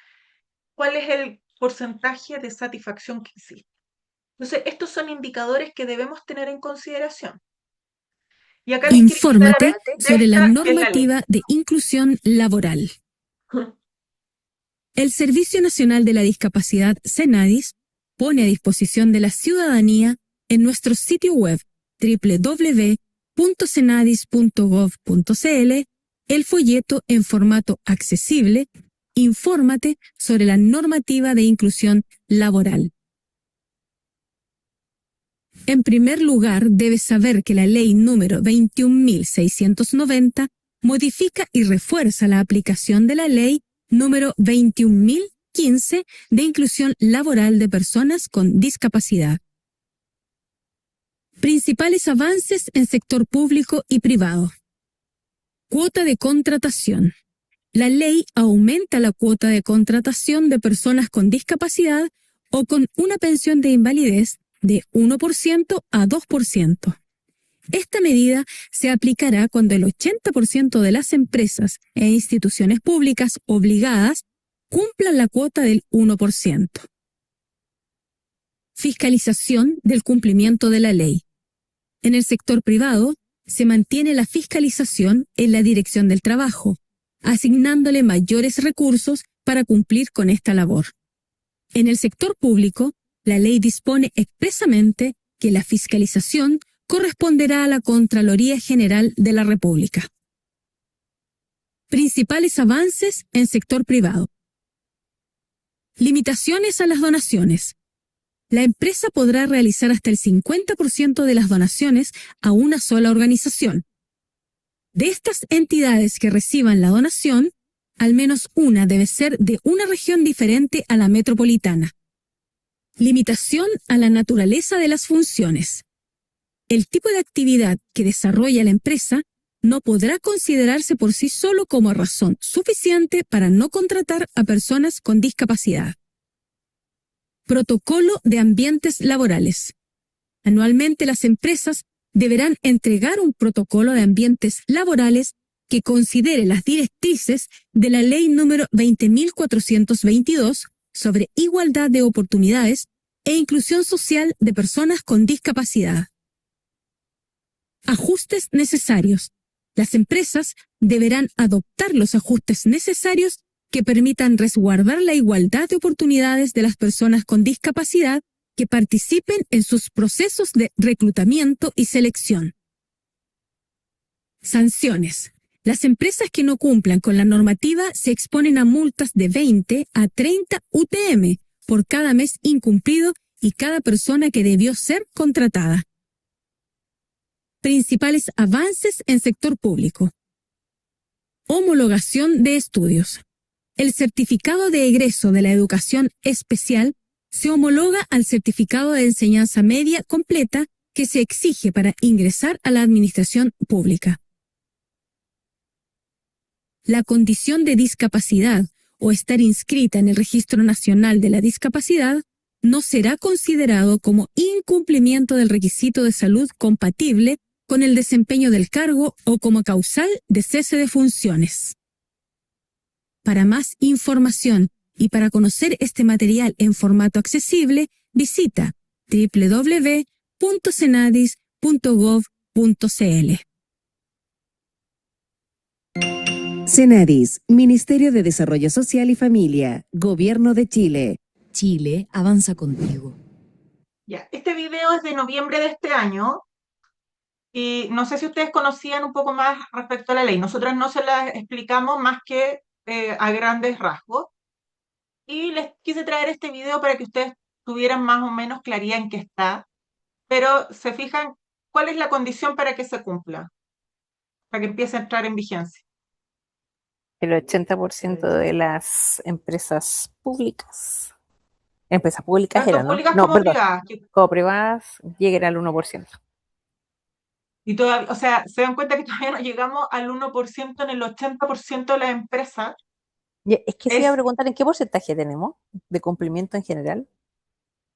cuál es el porcentaje de satisfacción que existe. Entonces, estos son indicadores que debemos tener en consideración. Y acá les quería hablar Infórmate de sobre la esta, que es la ley. normativa de inclusión laboral. El Servicio Nacional de la Discapacidad, SENADIS, pone a disposición de la ciudadanía en nuestro sitio web www.senadis.gov.cl el folleto en formato accesible Infórmate sobre la normativa de inclusión laboral. En primer lugar, debes saber que la ley número 21.690 modifica y refuerza la aplicación de la ley número 21.015 de inclusión laboral de personas con discapacidad. Principales avances en sector público y privado. Cuota de contratación. La ley aumenta la cuota de contratación de personas con discapacidad o con una pensión de invalidez de 1% a 2%. Esta medida se aplicará cuando el 80% de las empresas e instituciones públicas obligadas cumplan la cuota del 1%. Fiscalización del cumplimiento de la ley. En el sector privado, se mantiene la fiscalización en la Dirección del Trabajo, asignándole mayores recursos para cumplir con esta labor. En el sector público, la ley dispone expresamente que la fiscalización corresponderá a la Contraloría General de la República. Principales avances en sector privado. Limitaciones a las donaciones. La empresa podrá realizar hasta el 50% de las donaciones a una sola organización. De estas entidades que reciban la donación, al menos una debe ser de una región diferente a la metropolitana. Limitación a la naturaleza de las funciones. El tipo de actividad que desarrolla la empresa no podrá considerarse por sí solo como razón suficiente para no contratar a personas con discapacidad. Protocolo de ambientes laborales. Anualmente las empresas deberán entregar un protocolo de ambientes laborales que considere las directrices de la Ley número 20.422 sobre igualdad de oportunidades e inclusión social de personas con discapacidad. Ajustes necesarios. Las empresas deberán adoptar los ajustes necesarios que permitan resguardar la igualdad de oportunidades de las personas con discapacidad que participen en sus procesos de reclutamiento y selección. Sanciones. Las empresas que no cumplan con la normativa se exponen a multas de 20 a 30 UTM por cada mes incumplido y cada persona que debió ser contratada. Principales avances en sector público. Homologación de estudios. El certificado de egreso de la educación especial se homologa al certificado de enseñanza media completa que se exige para ingresar a la administración pública. La condición de discapacidad o estar inscrita en el Registro Nacional de la Discapacidad no será considerado como incumplimiento del requisito de salud compatible con el desempeño del cargo o como causal de cese de funciones. Para más información y para conocer este material en formato accesible, visita www.senadis.gov.cl. Senadis, Ministerio de Desarrollo Social y Familia, Gobierno de Chile. Chile avanza contigo. Ya, este video es de noviembre de este año y no sé si ustedes conocían un poco más respecto a la ley. Nosotros no se la explicamos más que a grandes rasgos. Y les quise traer este video para que ustedes tuvieran más o menos claridad en qué está. Pero se fijan, ¿cuál es la condición para que se cumpla? Para que empiece a entrar en vigencia. El 80% de las empresas públicas Tanto eran, ¿no? públicas No, como perdón, privadas. como privadas lleguen al 1%. Y todavía, o sea, se dan cuenta que todavía no llegamos al 1% en el 80% de las empresas. Es que se iba a Es, preguntar en qué porcentaje tenemos de cumplimiento en general.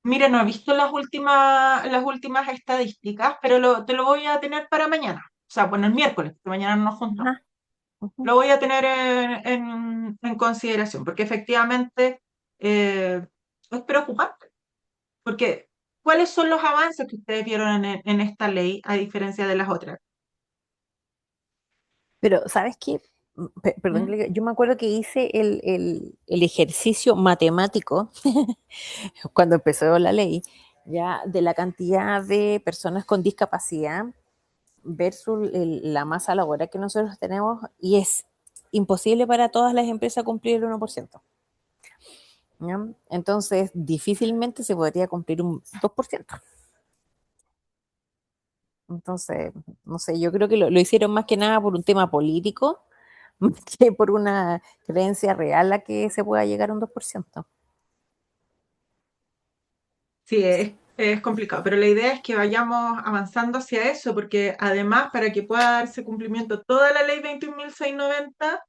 mira, no he visto las últimas estadísticas, pero te lo voy a tener para mañana. O sea, bueno, el miércoles, porque mañana no nos juntamos. Ajá. Ujú. Lo voy a tener en consideración, porque efectivamente es preocupante, porque ¿cuáles son los avances que ustedes vieron en esta ley a diferencia de las otras? Pero, ¿sabes qué? Perdón, ¿Mm? yo me acuerdo que hice el ejercicio matemático cuando empezó la ley, ya de la cantidad de personas con discapacidad versus la masa laboral que nosotros tenemos y es imposible para todas las empresas cumplir el 1%. ¿Ya? Entonces, difícilmente se podría cumplir un 2%. Entonces, no sé, yo creo que lo hicieron más que nada por un tema político, más que por una creencia real a que se pueda llegar a un 2%. Sí, es complicado, pero la idea es que vayamos avanzando hacia eso, porque además, para que pueda darse cumplimiento toda la ley 21.690,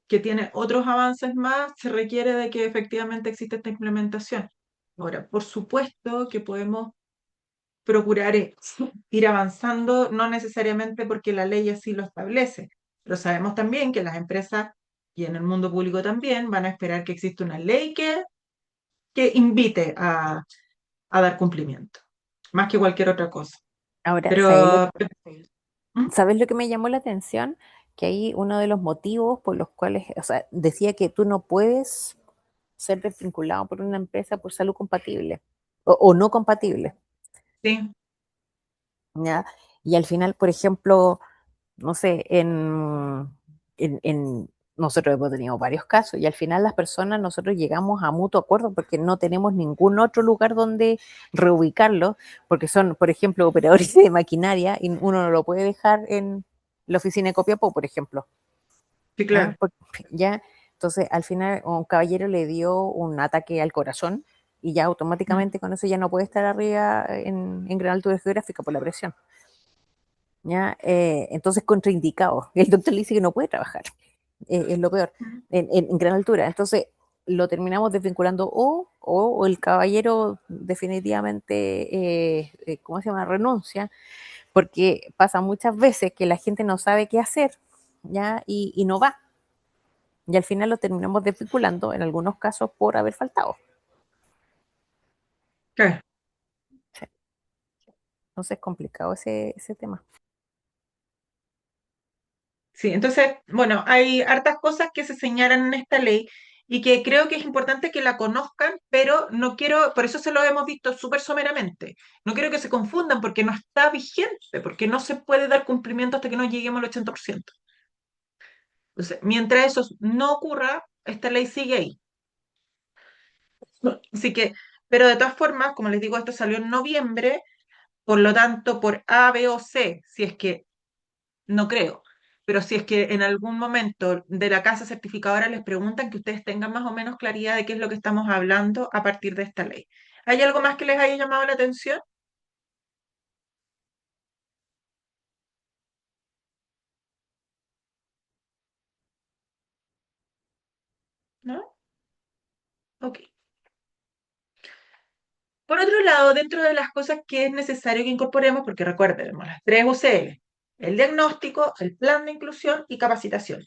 que tiene otros avances más, se requiere de que efectivamente exista esta implementación. Ahora, por supuesto que podemos procurar ir avanzando, no necesariamente porque la ley así lo establece, pero sabemos también que las empresas y en el mundo público también van a esperar que exista una ley que invite a dar cumplimiento, más que cualquier otra cosa. Ahora, Pero, ¿Mm? ¿sabes lo que me llamó la atención? Que ahí uno de los motivos por los cuales, o sea, decía que tú no puedes ser desvinculado por una empresa por salud compatible o no compatible, Sí, ¿ya? Y al final, por ejemplo, no sé, en nosotros hemos tenido varios casos y al final las personas, nosotros llegamos a mutuo acuerdo porque no tenemos ningún otro lugar donde reubicarlos, porque son, por ejemplo, operadores de maquinaria y uno no lo puede dejar en la oficina de Copiapó, por ejemplo. sí, ¿Ya? claro. ¿Ya? Entonces, al final, un caballero le dio un ataque al corazón y ya ¿Mm? automáticamente con eso ya no puede estar arriba en gran altura geográfica por la presión. ¿Ya? Entonces, contraindicado. El doctor le dice que no puede trabajar, es lo peor, ¿Mm? en gran altura. Entonces, lo terminamos desvinculando o el caballero definitivamente, ¿cómo se llama? Renuncia, porque pasa muchas veces que la gente no sabe qué hacer, ¿ya? Y no va. Y al final lo terminamos desvinculando en algunos casos por haber faltado. Claro. Sí. Entonces es complicado ese tema. Sí, entonces, bueno, hay hartas cosas que se señalan en esta ley y que creo que es importante que la conozcan, pero no quiero, por eso se lo hemos visto súper someramente. No quiero que se confundan porque no está vigente, porque no se puede dar cumplimiento hasta que no lleguemos al 80%. Entonces, mientras eso no ocurra, esta ley sigue ahí. Así que, pero de todas formas, como les digo, esto salió en noviembre, por lo tanto, por A, B o C, si es que no creo. Pero si es que en algún momento de la casa certificadora les preguntan, que ustedes tengan más o menos claridad de qué es lo que estamos hablando a partir de esta ley. ¿Hay algo más que les haya llamado la atención? ¿No? Ok. Por otro lado, dentro de las cosas que es necesario que incorporemos, porque recuerden, tenemos las tres UCL, el diagnóstico, el plan de inclusión y capacitación.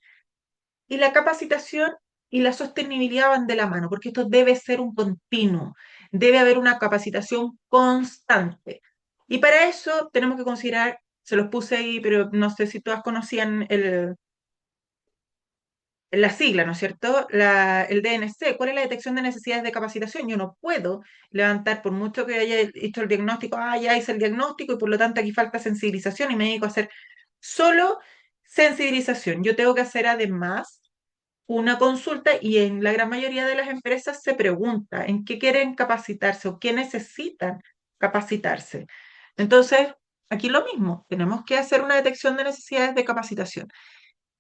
Y la capacitación y la sostenibilidad van de la mano, porque esto debe ser un continuo, debe haber una capacitación constante. Y para eso tenemos que considerar, se los puse ahí, pero no sé si todas conocían la sigla, ¿no es cierto? El DNC, ¿cuál es la detección de necesidades de capacitación? Yo no puedo levantar, por mucho que haya hecho el diagnóstico, ya hice el diagnóstico y por lo tanto aquí falta sensibilización y me dedico a hacer solo sensibilización. Yo tengo que hacer además una consulta y en la gran mayoría de las empresas se pregunta en qué quieren capacitarse o qué necesitan capacitarse. Entonces, aquí lo mismo, tenemos que hacer una detección de necesidades de capacitación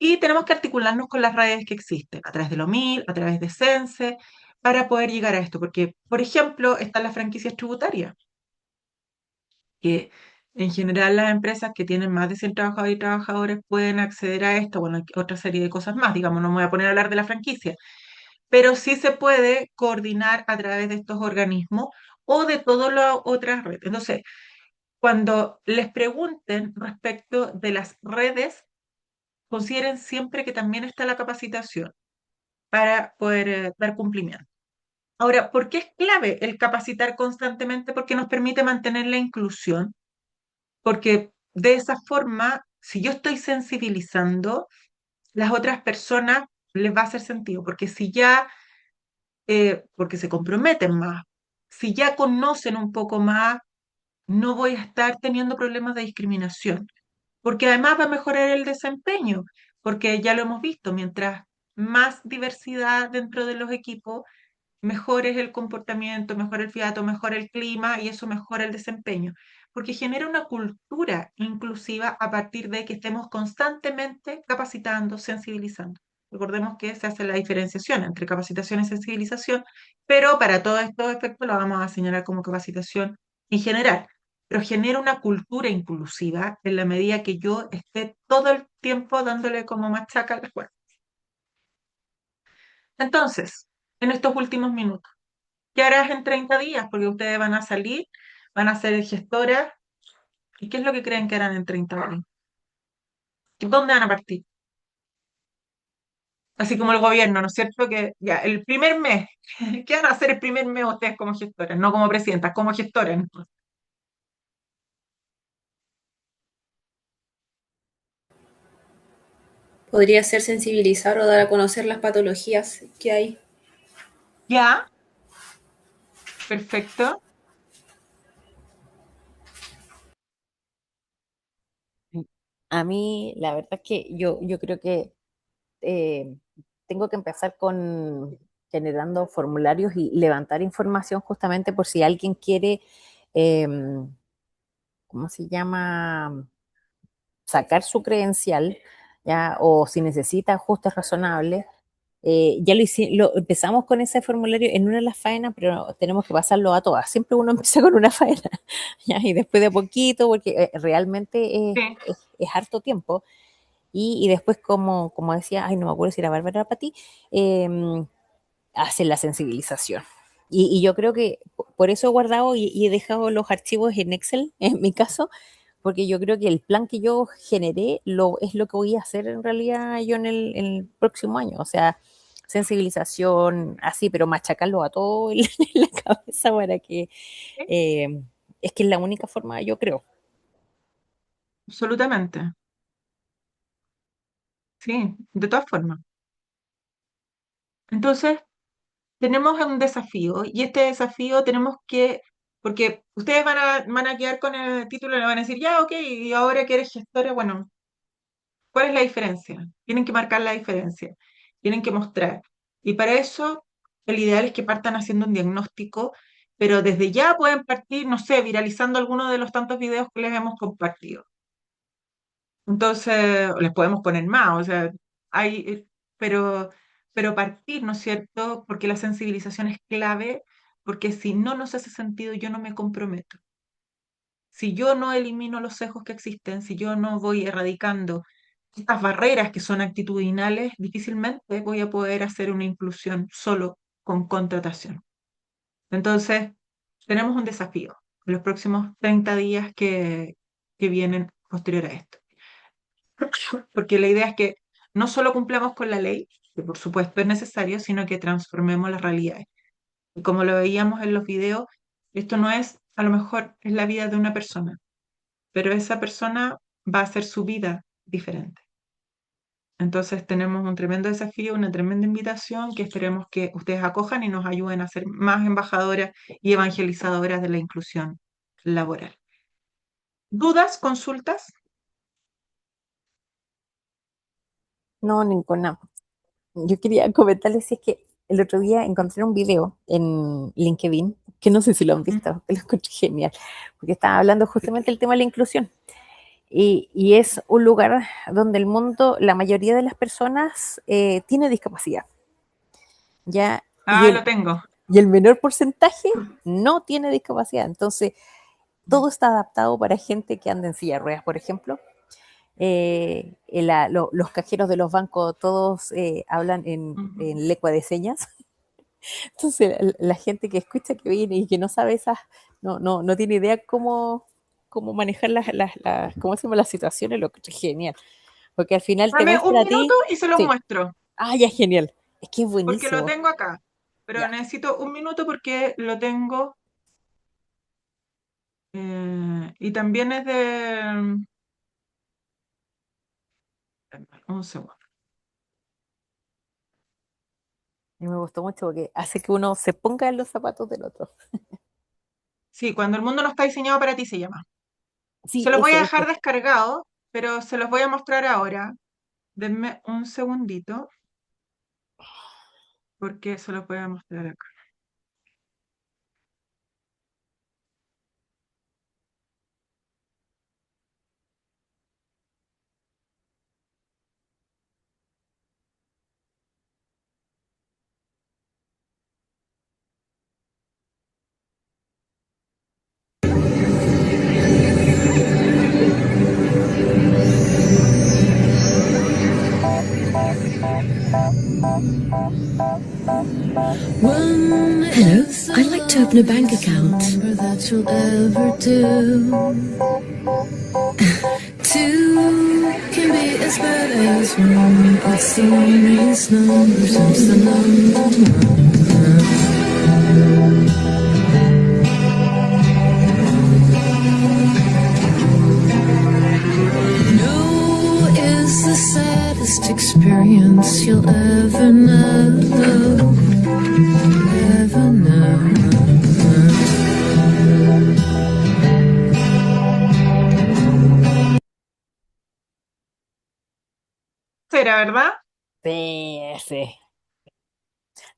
y tenemos que articularnos con las redes que existen, a través de Lomil, a través de Sense, para poder llegar a esto, porque, por ejemplo, están las franquicias tributarias, que en general las empresas que tienen más de 100 trabajadores y trabajadoras pueden acceder a esto, bueno, hay otra serie de cosas más, digamos, no me voy a poner a hablar de la franquicia, pero sí se puede coordinar a través de estos organismos o de todas las otras redes. Entonces, cuando les pregunten respecto de las redes, consideren siempre que también está la capacitación. para poder dar cumplimiento. Ahora, ¿por qué es clave el capacitar constantemente? Porque nos permite mantener la inclusión, porque de esa forma, si yo estoy sensibilizando, las otras personas les va a hacer sentido, porque si ya, porque se comprometen más, si ya conocen un poco más, no voy a estar teniendo problemas de discriminación, porque además va a mejorar el desempeño, porque ya lo hemos visto, mientras más diversidad dentro de los equipos, mejor es el comportamiento, mejor el fiato, mejor el clima y eso mejora el desempeño, porque genera una cultura inclusiva a partir de que estemos constantemente capacitando, sensibilizando. Recordemos que se hace la diferenciación entre capacitación y sensibilización, pero para todos estos efectos lo vamos a señalar como capacitación en general. Pero genera una cultura inclusiva en la medida que yo esté todo el tiempo dándole como machaca a la cuerda. Entonces, en estos últimos minutos, ¿qué harás en 30 días? Porque ustedes van a salir, van a ser gestoras. ¿Y qué es lo que creen que harán en 30 días? ¿Dónde van a partir? Así como el gobierno, ¿no es cierto? Que ya, el primer mes, ¿qué van a hacer el primer mes ustedes como gestoras? No como presidentas, como gestoras, ¿no? Podría ser sensibilizar o dar a conocer las patologías que hay. Ya, perfecto. A mí, la verdad es que yo creo que eh, tengo que empezar con generando formularios y levantar información justamente por si alguien quiere, eh, ¿cómo se llama? Sacar su credencial, ¿ya? O si necesita ajustes razonables. Ya lo empezamos con ese formulario en una de las faenas, pero tenemos que pasarlo a todas. Siempre uno empieza con una faena, ¿ya? Y después de a poquito, porque realmente Sí, es harto tiempo. Y después, como decía, ay, no me acuerdo si era Bárbara para ti, hacen la sensibilización. Y yo creo que por eso he guardado y he dejado los archivos en Excel, en mi caso, porque yo creo que el plan que yo generé es lo que voy a hacer en realidad yo en el próximo año. O sea, sensibilización, así, pero machacarlo a todo en la cabeza para que sí, eh, es que es la única forma, yo creo. absolutamente. Sí, de todas formas. Entonces, tenemos un desafío y este desafío tenemos que, porque ustedes van a quedar con el título y le van a decir, ya, ok, y ahora que eres gestora, bueno, ¿cuál es la diferencia? Tienen que marcar la diferencia, tienen que mostrar. Y para eso, el ideal es que partan haciendo un diagnóstico, pero desde ya pueden partir, no sé, viralizando alguno de los tantos videos que les hemos compartido. Entonces, les podemos poner más, o sea, hay, pero, pero partir, ¿no es cierto? Porque la sensibilización es clave, porque si no nos hace sentido, yo no me comprometo. Si yo no elimino los sesgos que existen, si yo no voy erradicando estas barreras que son actitudinales, difícilmente voy a poder hacer una inclusión solo con contratación. Entonces, tenemos un desafío en los próximos 30 días que vienen posterior a esto. Porque la idea es que no solo cumplamos con la ley, que por supuesto es necesario, sino que transformemos las realidades. Y como lo veíamos en los videos, esto no es, a lo mejor, es la vida de una persona, pero esa persona va a hacer su vida diferente. Entonces tenemos un tremendo desafío, una tremenda invitación que esperemos que ustedes acojan y nos ayuden a ser más embajadoras y evangelizadoras de la inclusión laboral. ¿Dudas? ¿Consultas? No, ninguna. Yo quería comentarles si es que el otro día encontré un video en LinkedIn, que no sé si lo han Mm. visto, que lo encontré genial, porque estaba hablando justamente del tema de la inclusión. Y es un lugar donde el mundo, la mayoría de las personas tiene discapacidad, ¿ya? Ah, lo tengo. Y el menor porcentaje no tiene discapacidad. Entonces, todo está adaptado para gente que anda en silla de ruedas, por ejemplo. Los cajeros de los bancos todos hablan Ujú. en lengua de señas. Entonces, la gente que escucha que viene y que no sabe esas, no tiene idea cómo manejar ¿cómo se llama? Las situaciones, lo que es genial. Porque al final te Dame un muestra a minuto ti, y se los sí, muestro. ya genial. Es que es porque lo buenísimo. tengo acá, pero Ya. necesito un minuto porque lo tengo. Y también es de... Un segundo. Y me gustó mucho porque hace que uno se ponga en los zapatos del otro. Sí, cuando el mundo no está diseñado para ti se llama. Sí, Se los voy a dejar ese. descargados, pero se los voy a mostrar ahora. Denme un segundito porque se los voy a mostrar acá. Hello, I'd like to open a bank account. That you'll ever do. Two can be as bad as one. It's the loneliest number since the number one. No is the saddest experience you'll ever know. Ever know. ¿Será verdad? Sí, ese.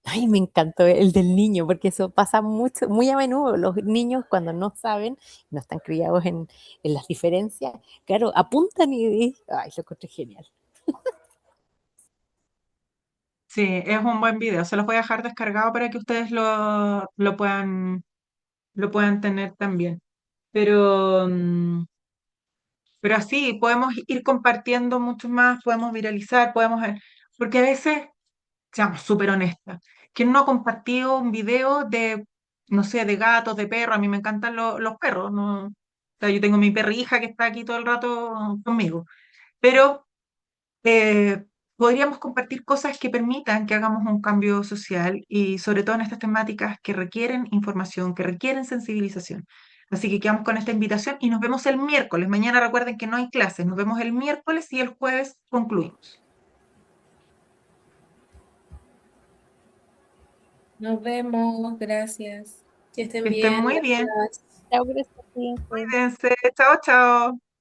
Ay, me encantó el del niño, porque eso pasa mucho, muy a menudo. Los niños cuando no saben, no están criados en las diferencias, claro, apuntan ay, lo encontré genial. Sí, es un buen video. Se los voy a dejar descargado para que ustedes lo puedan tener también. Pero, pero así podemos ir compartiendo mucho más, podemos viralizar, porque a veces, seamos súper honestas, ¿quién no ha compartido un video de, no sé, de gatos, de perros? A mí me encantan los perros, ¿no? O sea, yo tengo mi perrija que está aquí todo el rato conmigo, pero eh, podríamos compartir cosas que permitan que hagamos un cambio social y sobre todo en estas temáticas que requieren información, que requieren sensibilización. Así que quedamos con esta invitación y nos vemos el miércoles. Mañana recuerden que no hay clases, nos vemos el miércoles y el jueves concluimos. Nos vemos, gracias. Que estén Que estén bien, muy bien. gracias. Chao, gracias, cuídense. Cuídense. Chao, chao.